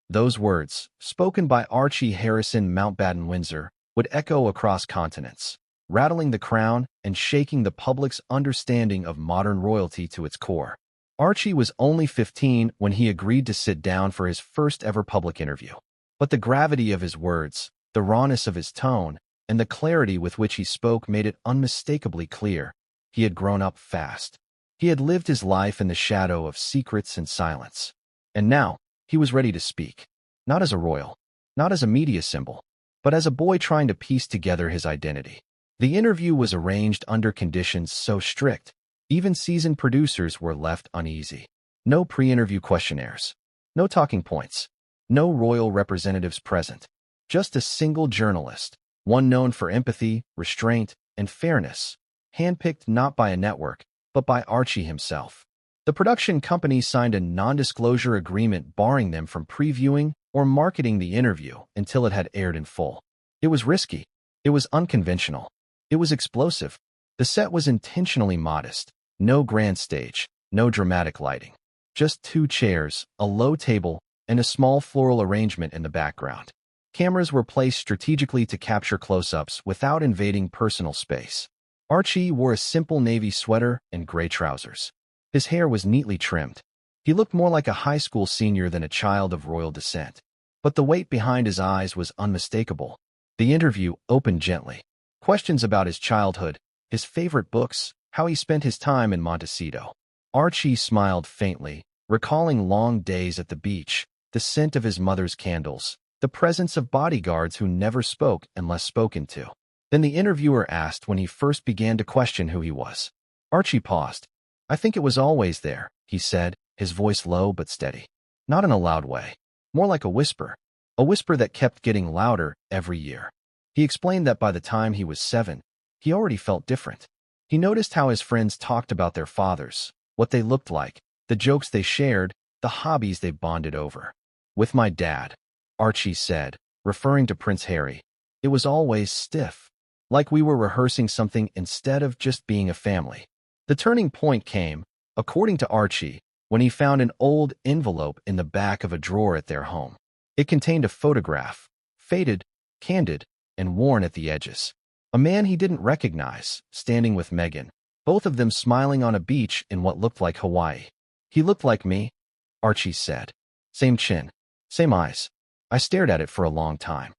A: Those words, spoken by Archie Harrison Mountbatten Windsor, would echo across continents, rattling the crown and shaking the public's understanding of modern royalty to its core. Archie was only 15 when he agreed to sit down for his first ever public interview. But the gravity of his words, the rawness of his tone, and the clarity with which he spoke made it unmistakably clear. He had grown up fast. He had lived his life in the shadow of secrets and silence. And now, he was ready to speak. Not as a royal, not as a media symbol, but as a boy trying to piece together his identity. The interview was arranged under conditions so strict, even seasoned producers were left uneasy. No pre-interview questionnaires, no talking points, no royal representatives present, just a single journalist, one known for empathy, restraint, and fairness, handpicked not by a network, but by Archie himself. The production company signed a non-disclosure agreement barring them from previewing or marketing the interview until it had aired in full. It was risky. It was unconventional. It was explosive. The set was intentionally modest. No grand stage, no dramatic lighting. Just 2 chairs, a low table, and a small floral arrangement in the background. Cameras were placed strategically to capture close-ups without invading personal space. Archie wore a simple navy sweater and gray trousers. His hair was neatly trimmed. He looked more like a high school senior than a child of royal descent. But the weight behind his eyes was unmistakable. The interview opened gently. Questions about his childhood, his favorite books, how he spent his time in Montecito. Archie smiled faintly, recalling long days at the beach, the scent of his mother's candles, the presence of bodyguards who never spoke unless spoken to. Then the interviewer asked when he first began to question who he was. Archie paused. "I think it was always there," he said, his voice low but steady. Not in a loud way. More like a whisper that kept getting louder every year. He explained that by the time he was 7, he already felt different. He noticed how his friends talked about their fathers, what they looked like, the jokes they shared, the hobbies they bonded over. "With my dad," Archie said, referring to Prince Harry. "It was always stiff, like we were rehearsing something instead of just being a family." The turning point came, according to Archie, when he found an old envelope in the back of a drawer at their home. It contained a photograph, faded, candid, and worn at the edges. A man he didn't recognize, standing with Meghan, both of them smiling on a beach in what looked like Hawaii. "He looked like me," Archie said. "Same chin, same eyes." I stared at it for a long time.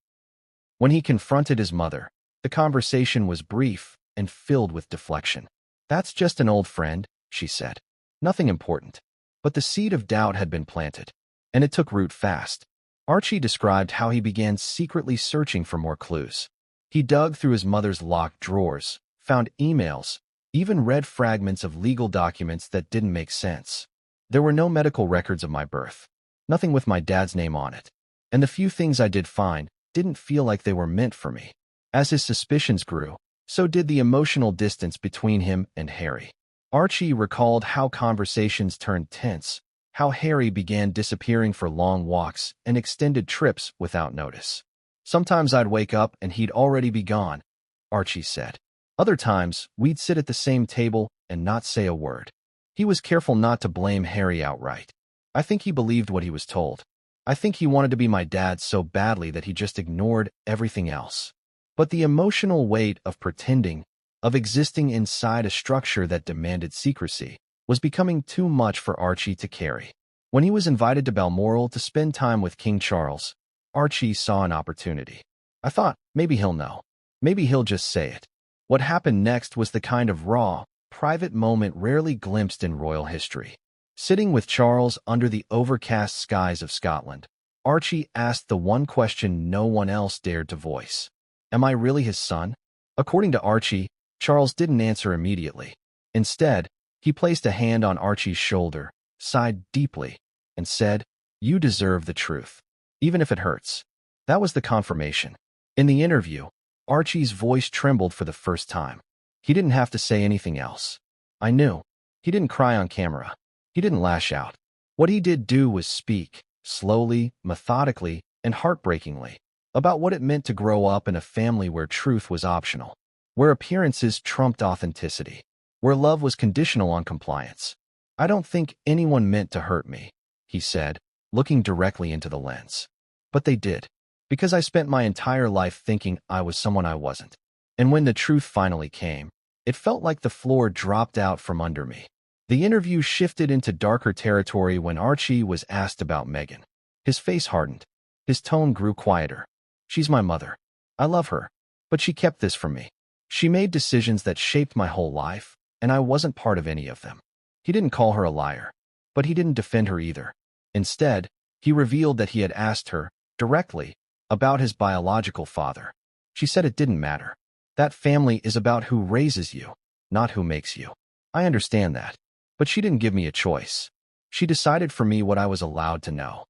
A: When he confronted his mother, the conversation was brief and filled with deflection. "That's just an old friend," she said. "Nothing important." But the seed of doubt had been planted, and it took root fast. Archie described how he began secretly searching for more clues. He dug through his mother's locked drawers, found emails, even read fragments of legal documents that didn't make sense. There were no medical records of my birth, nothing with my dad's name on it, and the few things I did find didn't feel like they were meant for me. As his suspicions grew, so did the emotional distance between him and Harry. Archie recalled how conversations turned tense, how Harry began disappearing for long walks and extended trips without notice. "Sometimes I'd wake up and he'd already be gone," Archie said. "Other times, we'd sit at the same table and not say a word." He was careful not to blame Harry outright. "I think he believed what he was told. I think he wanted to be my dad so badly that he just ignored everything else." But the emotional weight of pretending, of existing inside a structure that demanded secrecy, was becoming too much for Archie to carry. When he was invited to Balmoral to spend time with King Charles, Archie saw an opportunity. "I thought, maybe he'll know. Maybe he'll just say it." What happened next was the kind of raw, private moment rarely glimpsed in royal history. Sitting with Charles under the overcast skies of Scotland, Archie asked the one question no one else dared to voice. "Am I really his son?" According to Archie, Charles didn't answer immediately. Instead, he placed a hand on Archie's shoulder, sighed deeply, and said, "You deserve the truth, even if it hurts." That was the confirmation. In the interview, Archie's voice trembled for the first time. He didn't have to say anything else. I knew. He didn't cry on camera. He didn't lash out. What he did do was speak, slowly, methodically, and heartbreakingly, about what it meant to grow up in a family where truth was optional, where appearances trumped authenticity, where love was conditional on compliance. "I don't think anyone meant to hurt me," he said, looking directly into the lens. "But they did, because I spent my entire life thinking I was someone I wasn't. And when the truth finally came, it felt like the floor dropped out from under me." The interview shifted into darker territory when Archie was asked about Meghan. His face hardened. His tone grew quieter. "She's my mother. I love her, but she kept this from me. She made decisions that shaped my whole life, and I wasn't part of any of them." He didn't call her a liar, but he didn't defend her either. Instead, he revealed that he had asked her, directly, about his biological father. She said it didn't matter. "That family is about who raises you, not who makes you. I understand that. But she didn't give me a choice. She decided for me what I was allowed to know."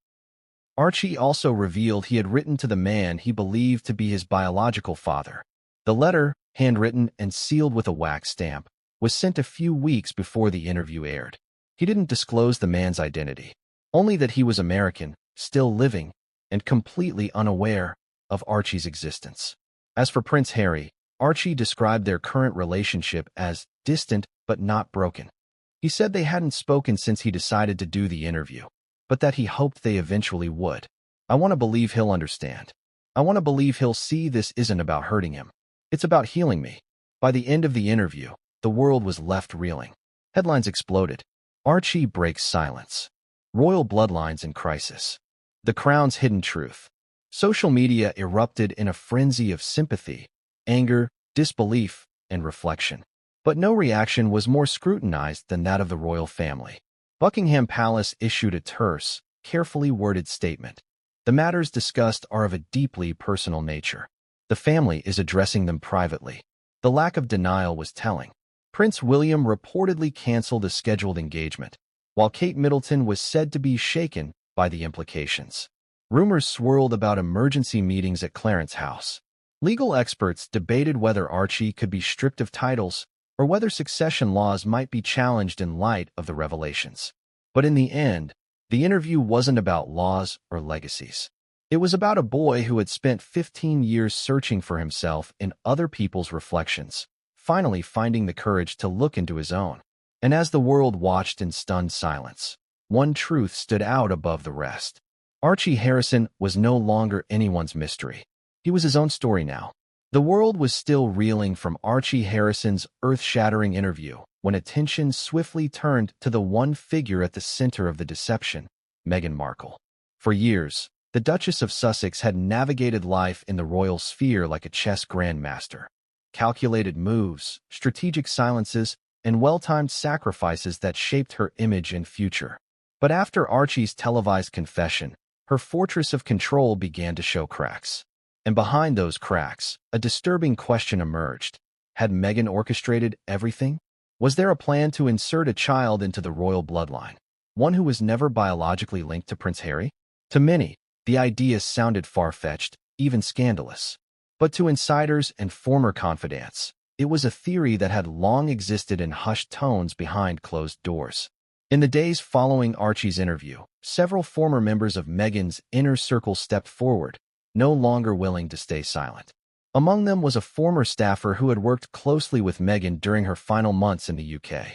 A: Archie also revealed he had written to the man he believed to be his biological father. The letter, handwritten and sealed with a wax stamp, was sent a few weeks before the interview aired. He didn't disclose the man's identity, only that he was American, still living, and completely unaware of Archie's existence. As for Prince Harry, Archie described their current relationship as distant but not broken. He said they hadn't spoken since he decided to do the interview, but that he hoped they eventually would. I want to believe he'll understand. I want to believe he'll see this isn't about hurting him. It's about healing me. By the end of the interview, the world was left reeling. Headlines exploded. Archie breaks silence. Royal bloodlines in crisis. The Crown's hidden truth. Social media erupted in a frenzy of sympathy, anger, disbelief, and reflection. But no reaction was more scrutinized than that of the royal family. Buckingham Palace issued a terse, carefully worded statement. The matters discussed are of a deeply personal nature. The family is addressing them privately. The lack of denial was telling. Prince William reportedly canceled a scheduled engagement, while Kate Middleton was said to be shaken by the implications. Rumors swirled about emergency meetings at Clarence House. Legal experts debated whether Archie could be stripped of titles or whether succession laws might be challenged in light of the revelations. But in the end, the interview wasn't about laws or legacies. It was about a boy who had spent 15 years searching for himself in other people's reflections, finally finding the courage to look into his own. And as the world watched in stunned silence, one truth stood out above the rest. Archie Harrison was no longer anyone's mystery. He was his own story now. The world was still reeling from Archie Harrison's earth-shattering interview when attention swiftly turned to the one figure at the center of the deception, Meghan Markle. For years, the Duchess of Sussex had navigated life in the royal sphere like a chess grandmaster. Calculated moves, strategic silences, and well-timed sacrifices that shaped her image and future. But after Archie's televised confession, her fortress of control began to show cracks. And behind those cracks, a disturbing question emerged. Had Meghan orchestrated everything? Was there a plan to insert a child into the royal bloodline, one who was never biologically linked to Prince Harry? To many, the idea sounded far-fetched, even scandalous. But to insiders and former confidants, it was a theory that had long existed in hushed tones behind closed doors. In the days following Archie's interview, several former members of Meghan's inner circle stepped forward, no longer willing to stay silent. Among them was a former staffer who had worked closely with Meghan during her final months in the UK.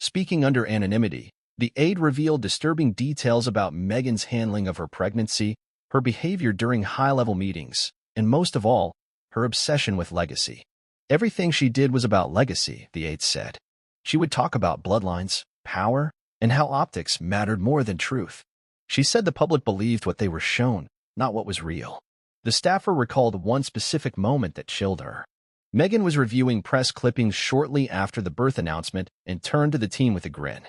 A: Speaking under anonymity, the aide revealed disturbing details about Meghan's handling of her pregnancy, her behavior during high-level meetings, and most of all, her obsession with legacy. Everything she did was about legacy, the aide said. She would talk about bloodlines, power, and how optics mattered more than truth. She said the public believed what they were shown, not what was real. The staffer recalled one specific moment that chilled her. Meghan was reviewing press clippings shortly after the birth announcement and turned to the team with a grin.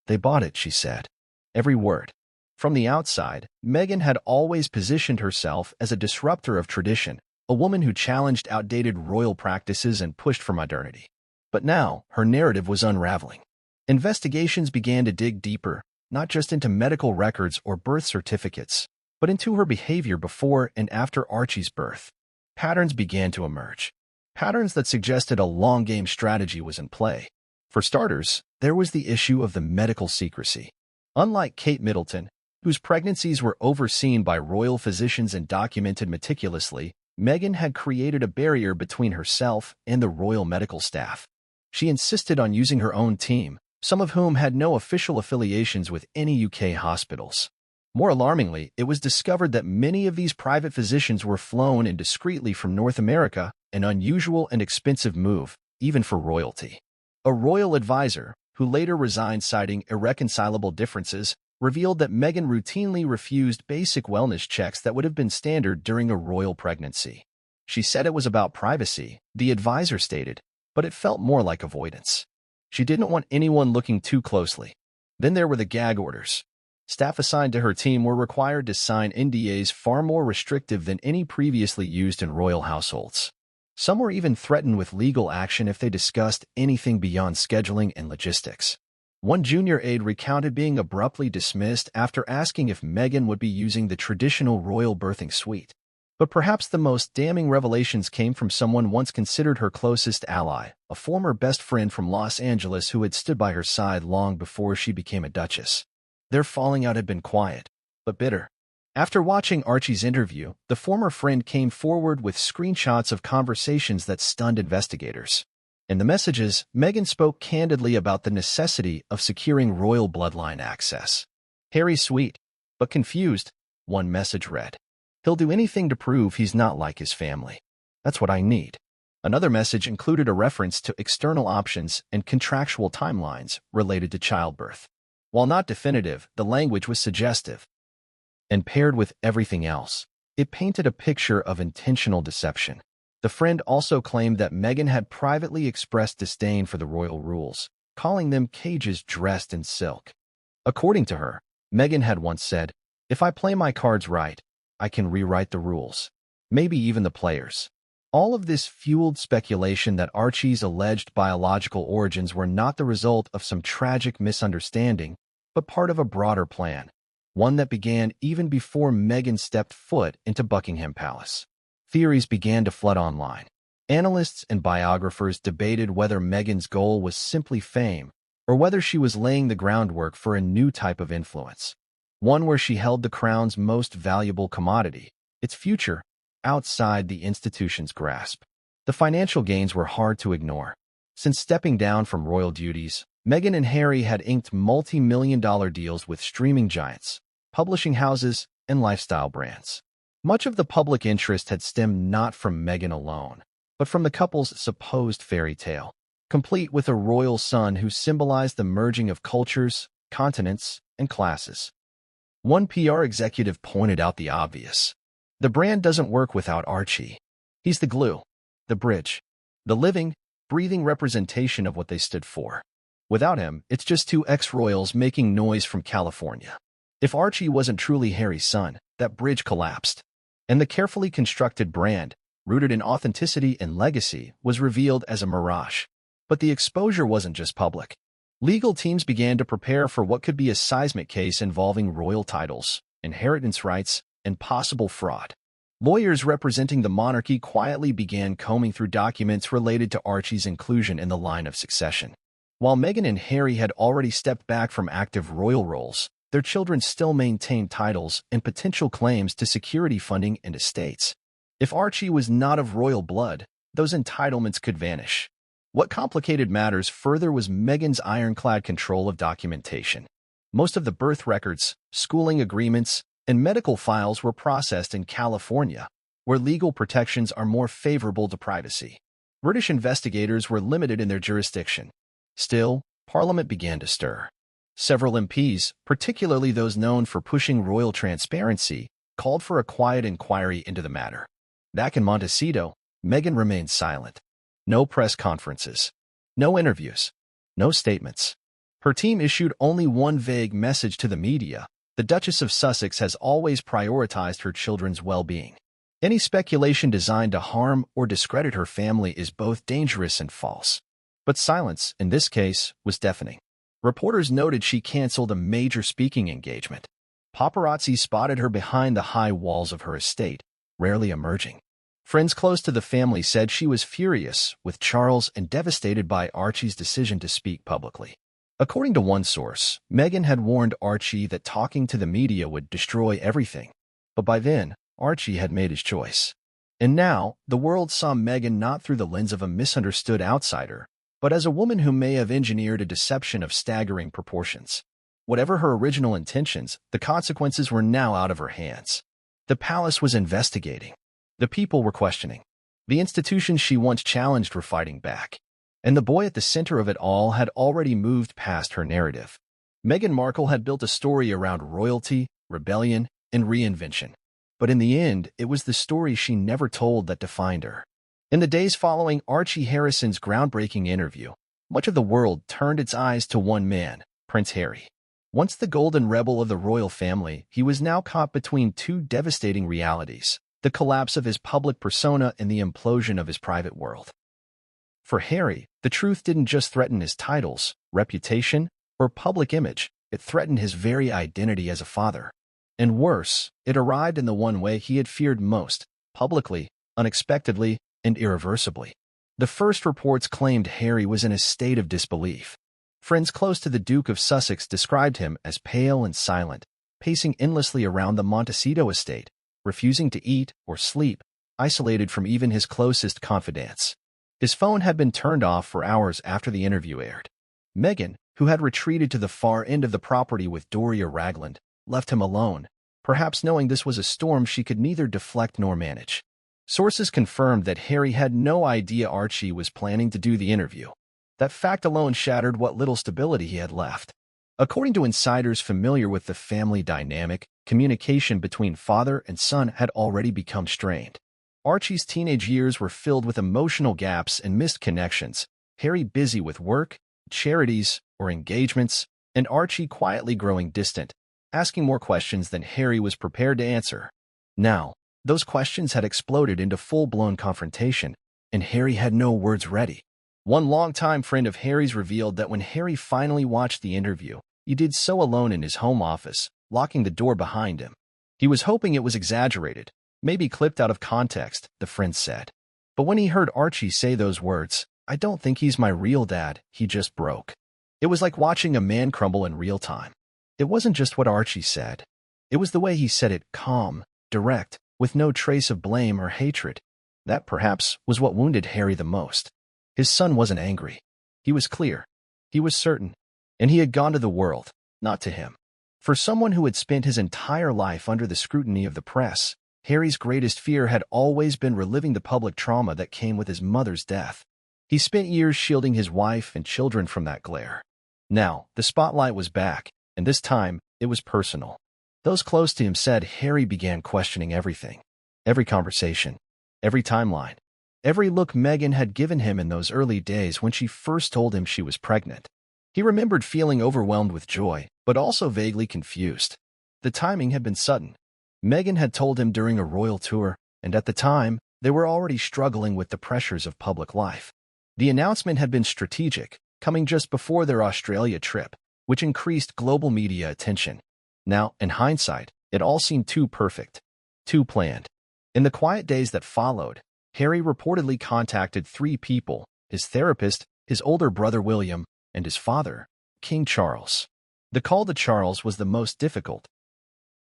A: They bought it, she said. Every word. From the outside, Meghan had always positioned herself as a disruptor of tradition, a woman who challenged outdated royal practices and pushed for modernity. But now, her narrative was unraveling. Investigations began to dig deeper, not just into medical records or birth certificates, but into her behavior before and after Archie's birth. Patterns began to emerge. Patterns that suggested a long-game strategy was in play. For starters, there was the issue of the medical secrecy. Unlike Kate Middleton, whose pregnancies were overseen by royal physicians and documented meticulously, Meghan had created a barrier between herself and the royal medical staff. She insisted on using her own team, some of whom had no official affiliations with any UK hospitals. More alarmingly, it was discovered that many of these private physicians were flown in discreetly from North America, an unusual and expensive move, even for royalty. A royal advisor, who later resigned citing irreconcilable differences, revealed that Meghan routinely refused basic wellness checks that would have been standard during a royal pregnancy. She said it was about privacy, the advisor stated, but it felt more like avoidance. She didn't want anyone looking too closely. Then there were the gag orders. Staff assigned to her team were required to sign NDAs far more restrictive than any previously used in royal households. Some were even threatened with legal action if they discussed anything beyond scheduling and logistics. One junior aide recounted being abruptly dismissed after asking if Meghan would be using the traditional royal birthing suite. But perhaps the most damning revelations came from someone once considered her closest ally, a former best friend from Los Angeles who had stood by her side long before she became a duchess. Their falling out had been quiet, but bitter. After watching Archie's interview, the former friend came forward with screenshots of conversations that stunned investigators. In the messages, Meghan spoke candidly about the necessity of securing royal bloodline access. "Harry's sweet, but confused," one message read. "He'll do anything to prove he's not like his family. That's what I need." Another message included a reference to external options and contractual timelines related to childbirth. While not definitive, the language was suggestive. And paired with everything else, it painted a picture of intentional deception. The friend also claimed that Meghan had privately expressed disdain for the royal rules, calling them cages dressed in silk. According to her, Meghan had once said, "If I play my cards right, I can rewrite the rules, maybe even the players." All of this fueled speculation that Archie's alleged biological origins were not the result of some tragic misunderstanding, but part of a broader plan, one that began even before Meghan stepped foot into Buckingham Palace. Theories began to flood online. Analysts and biographers debated whether Meghan's goal was simply fame or whether she was laying the groundwork for a new type of influence, one where she held the crown's most valuable commodity, its future, outside the institution's grasp. The financial gains were hard to ignore. Since stepping down from royal duties, Meghan and Harry had inked multi-million-dollar deals with streaming giants, publishing houses, and lifestyle brands. Much of the public interest had stemmed not from Meghan alone, but from the couple's supposed fairy tale, complete with a royal son who symbolized the merging of cultures, continents, and classes. One PR executive pointed out the obvious. The brand doesn't work without Archie. He's the glue, the bridge, the living, breathing representation of what they stood for. Without him, it's just two ex-royals making noise from California. If Archie wasn't truly Harry's son, that bridge collapsed. And the carefully constructed brand, rooted in authenticity and legacy, was revealed as a mirage. But the exposure wasn't just public. Legal teams began to prepare for what could be a seismic case involving royal titles, inheritance rights, and possible fraud. Lawyers representing the monarchy quietly began combing through documents related to Archie's inclusion in the line of succession. While Meghan and Harry had already stepped back from active royal roles, their children still maintained titles and potential claims to security funding and estates. If Archie was not of royal blood, those entitlements could vanish. What complicated matters further was Meghan's ironclad control of documentation. Most of the birth records, schooling agreements, and medical files were processed in California, where legal protections are more favorable to privacy. British investigators were limited in their jurisdiction. Still, Parliament began to stir. Several MPs, particularly those known for pushing royal transparency, called for a quiet inquiry into the matter. Back in Montecito, Meghan remained silent. No press conferences, no interviews, no statements. Her team issued only one vague message to the media: the Duchess of Sussex has always prioritized her children's well-being. Any speculation designed to harm or discredit her family is both dangerous and false. But silence, in this case, was deafening. Reporters noted she canceled a major speaking engagement. Paparazzi spotted her behind the high walls of her estate, rarely emerging. Friends close to the family said she was furious with Charles and devastated by Archie's decision to speak publicly. According to one source, Meghan had warned Archie that talking to the media would destroy everything. But by then, Archie had made his choice. And now, the world saw Meghan not through the lens of a misunderstood outsider, but as a woman who may have engineered a deception of staggering proportions. Whatever her original intentions, the consequences were now out of her hands. The palace was investigating. The people were questioning. The institutions she once challenged were fighting back. And the boy at the center of it all had already moved past her narrative. Meghan Markle had built a story around royalty, rebellion, and reinvention. But in the end, it was the story she never told that defined her. In the days following Archie Harrison's groundbreaking interview, much of the world turned its eyes to one man, Prince Harry. Once the golden rebel of the royal family, he was now caught between two devastating realities: the collapse of his public persona and the implosion of his private world. For Harry, the truth didn't just threaten his titles, reputation, or public image, it threatened his very identity as a father. And worse, it arrived in the one way he had feared most: publicly, unexpectedly, and irreversibly. The first reports claimed Harry was in a state of disbelief. Friends close to the Duke of Sussex described him as pale and silent, pacing endlessly around the Montecito estate, refusing to eat or sleep, isolated from even his closest confidants. His phone had been turned off for hours after the interview aired. Meghan, who had retreated to the far end of the property with Doria Ragland, left him alone, perhaps knowing this was a storm she could neither deflect nor manage. Sources confirmed that Harry had no idea Archie was planning to do the interview. That fact alone shattered what little stability he had left. According to insiders familiar with the family dynamic, communication between father and son had already become strained. Archie's teenage years were filled with emotional gaps and missed connections, Harry busy with work, charities, or engagements, and Archie quietly growing distant, asking more questions than Harry was prepared to answer. Now, those questions had exploded into full-blown confrontation, and Harry had no words ready. One longtime friend of Harry's revealed that when Harry finally watched the interview, he did so alone in his home office, locking the door behind him. He was hoping it was exaggerated, maybe clipped out of context, the friend said. But when he heard Archie say those words, "I don't think he's my real dad," he just broke. It was like watching a man crumble in real time. It wasn't just what Archie said. It was the way he said it, calm, direct, with no trace of blame or hatred. That perhaps was what wounded Harry the most. His son wasn't angry. He was clear. He was certain. And he had gone to the world, not to him. For someone who had spent his entire life under the scrutiny of the press, Harry's greatest fear had always been reliving the public trauma that came with his mother's death. He spent years shielding his wife and children from that glare. Now, the spotlight was back, and this time, it was personal. Those close to him said Harry began questioning everything. Every conversation. Every timeline. Every look Meghan had given him in those early days when she first told him she was pregnant. He remembered feeling overwhelmed with joy, but also vaguely confused. The timing had been sudden. Meghan had told him during a royal tour, and at the time, they were already struggling with the pressures of public life. The announcement had been strategic, coming just before their Australia trip, which increased global media attention. Now, in hindsight, it all seemed too perfect, too planned. In the quiet days that followed, Harry reportedly contacted 3 people, his therapist, his older brother William, and his father, King Charles. The call to Charles was the most difficult.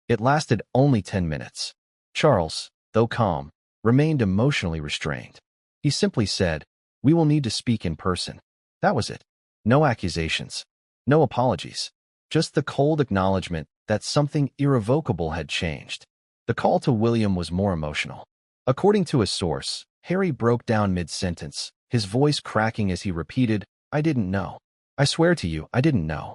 A: It lasted only 10 minutes. Charles, though calm, remained emotionally restrained. He simply said, "We will need to speak in person." That was it. No accusations. No apologies. Just the cold acknowledgement that something irrevocable had changed. The call to William was more emotional. According to a source, Harry broke down mid-sentence, his voice cracking as he repeated, "I didn't know. I swear to you, I didn't know."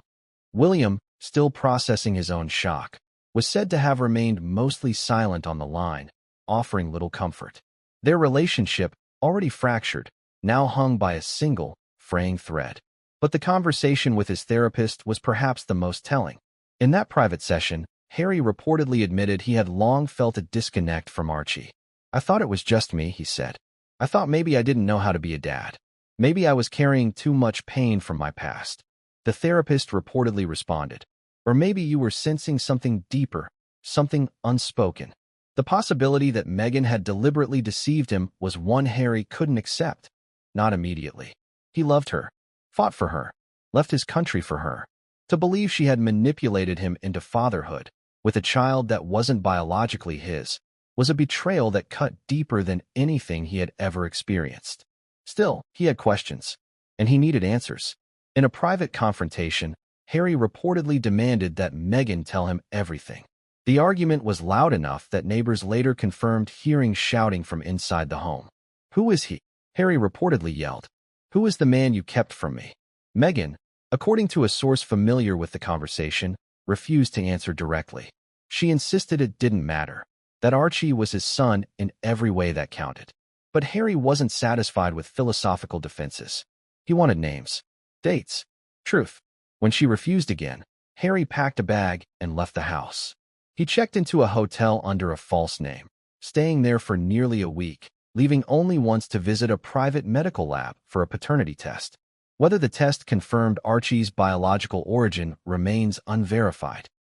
A: William, still processing his own shock, was said to have remained mostly silent on the line, offering little comfort. Their relationship, already fractured, now hung by a single, fraying thread. But the conversation with his therapist was perhaps the most telling. In that private session, Harry reportedly admitted he had long felt a disconnect from Archie. "I thought it was just me," he said. "I thought maybe I didn't know how to be a dad. Maybe I was carrying too much pain from my past." The therapist reportedly responded, "Or maybe you were sensing something deeper, something unspoken." The possibility that Meghan had deliberately deceived him was one Harry couldn't accept. Not immediately. He loved her, fought for her, left his country for her. To believe she had manipulated him into fatherhood, with a child that wasn't biologically his, was a betrayal that cut deeper than anything he had ever experienced. Still, he had questions, and he needed answers. In a private confrontation, Harry reportedly demanded that Meghan tell him everything. The argument was loud enough that neighbors later confirmed hearing shouting from inside the home. "Who is he?" Harry reportedly yelled. "Who is the man you kept from me?" Meghan, according to a source familiar with the conversation, refused to answer directly. She insisted it didn't matter, that Archie was his son in every way that counted. But Harry wasn't satisfied with philosophical defenses. He wanted names, dates, truth. When she refused again, Harry packed a bag and left the house. He checked into a hotel under a false name, staying there for nearly a week, leaving only once to visit a private medical lab for a paternity test. Whether the test confirmed Archie's biological origin remains unverified.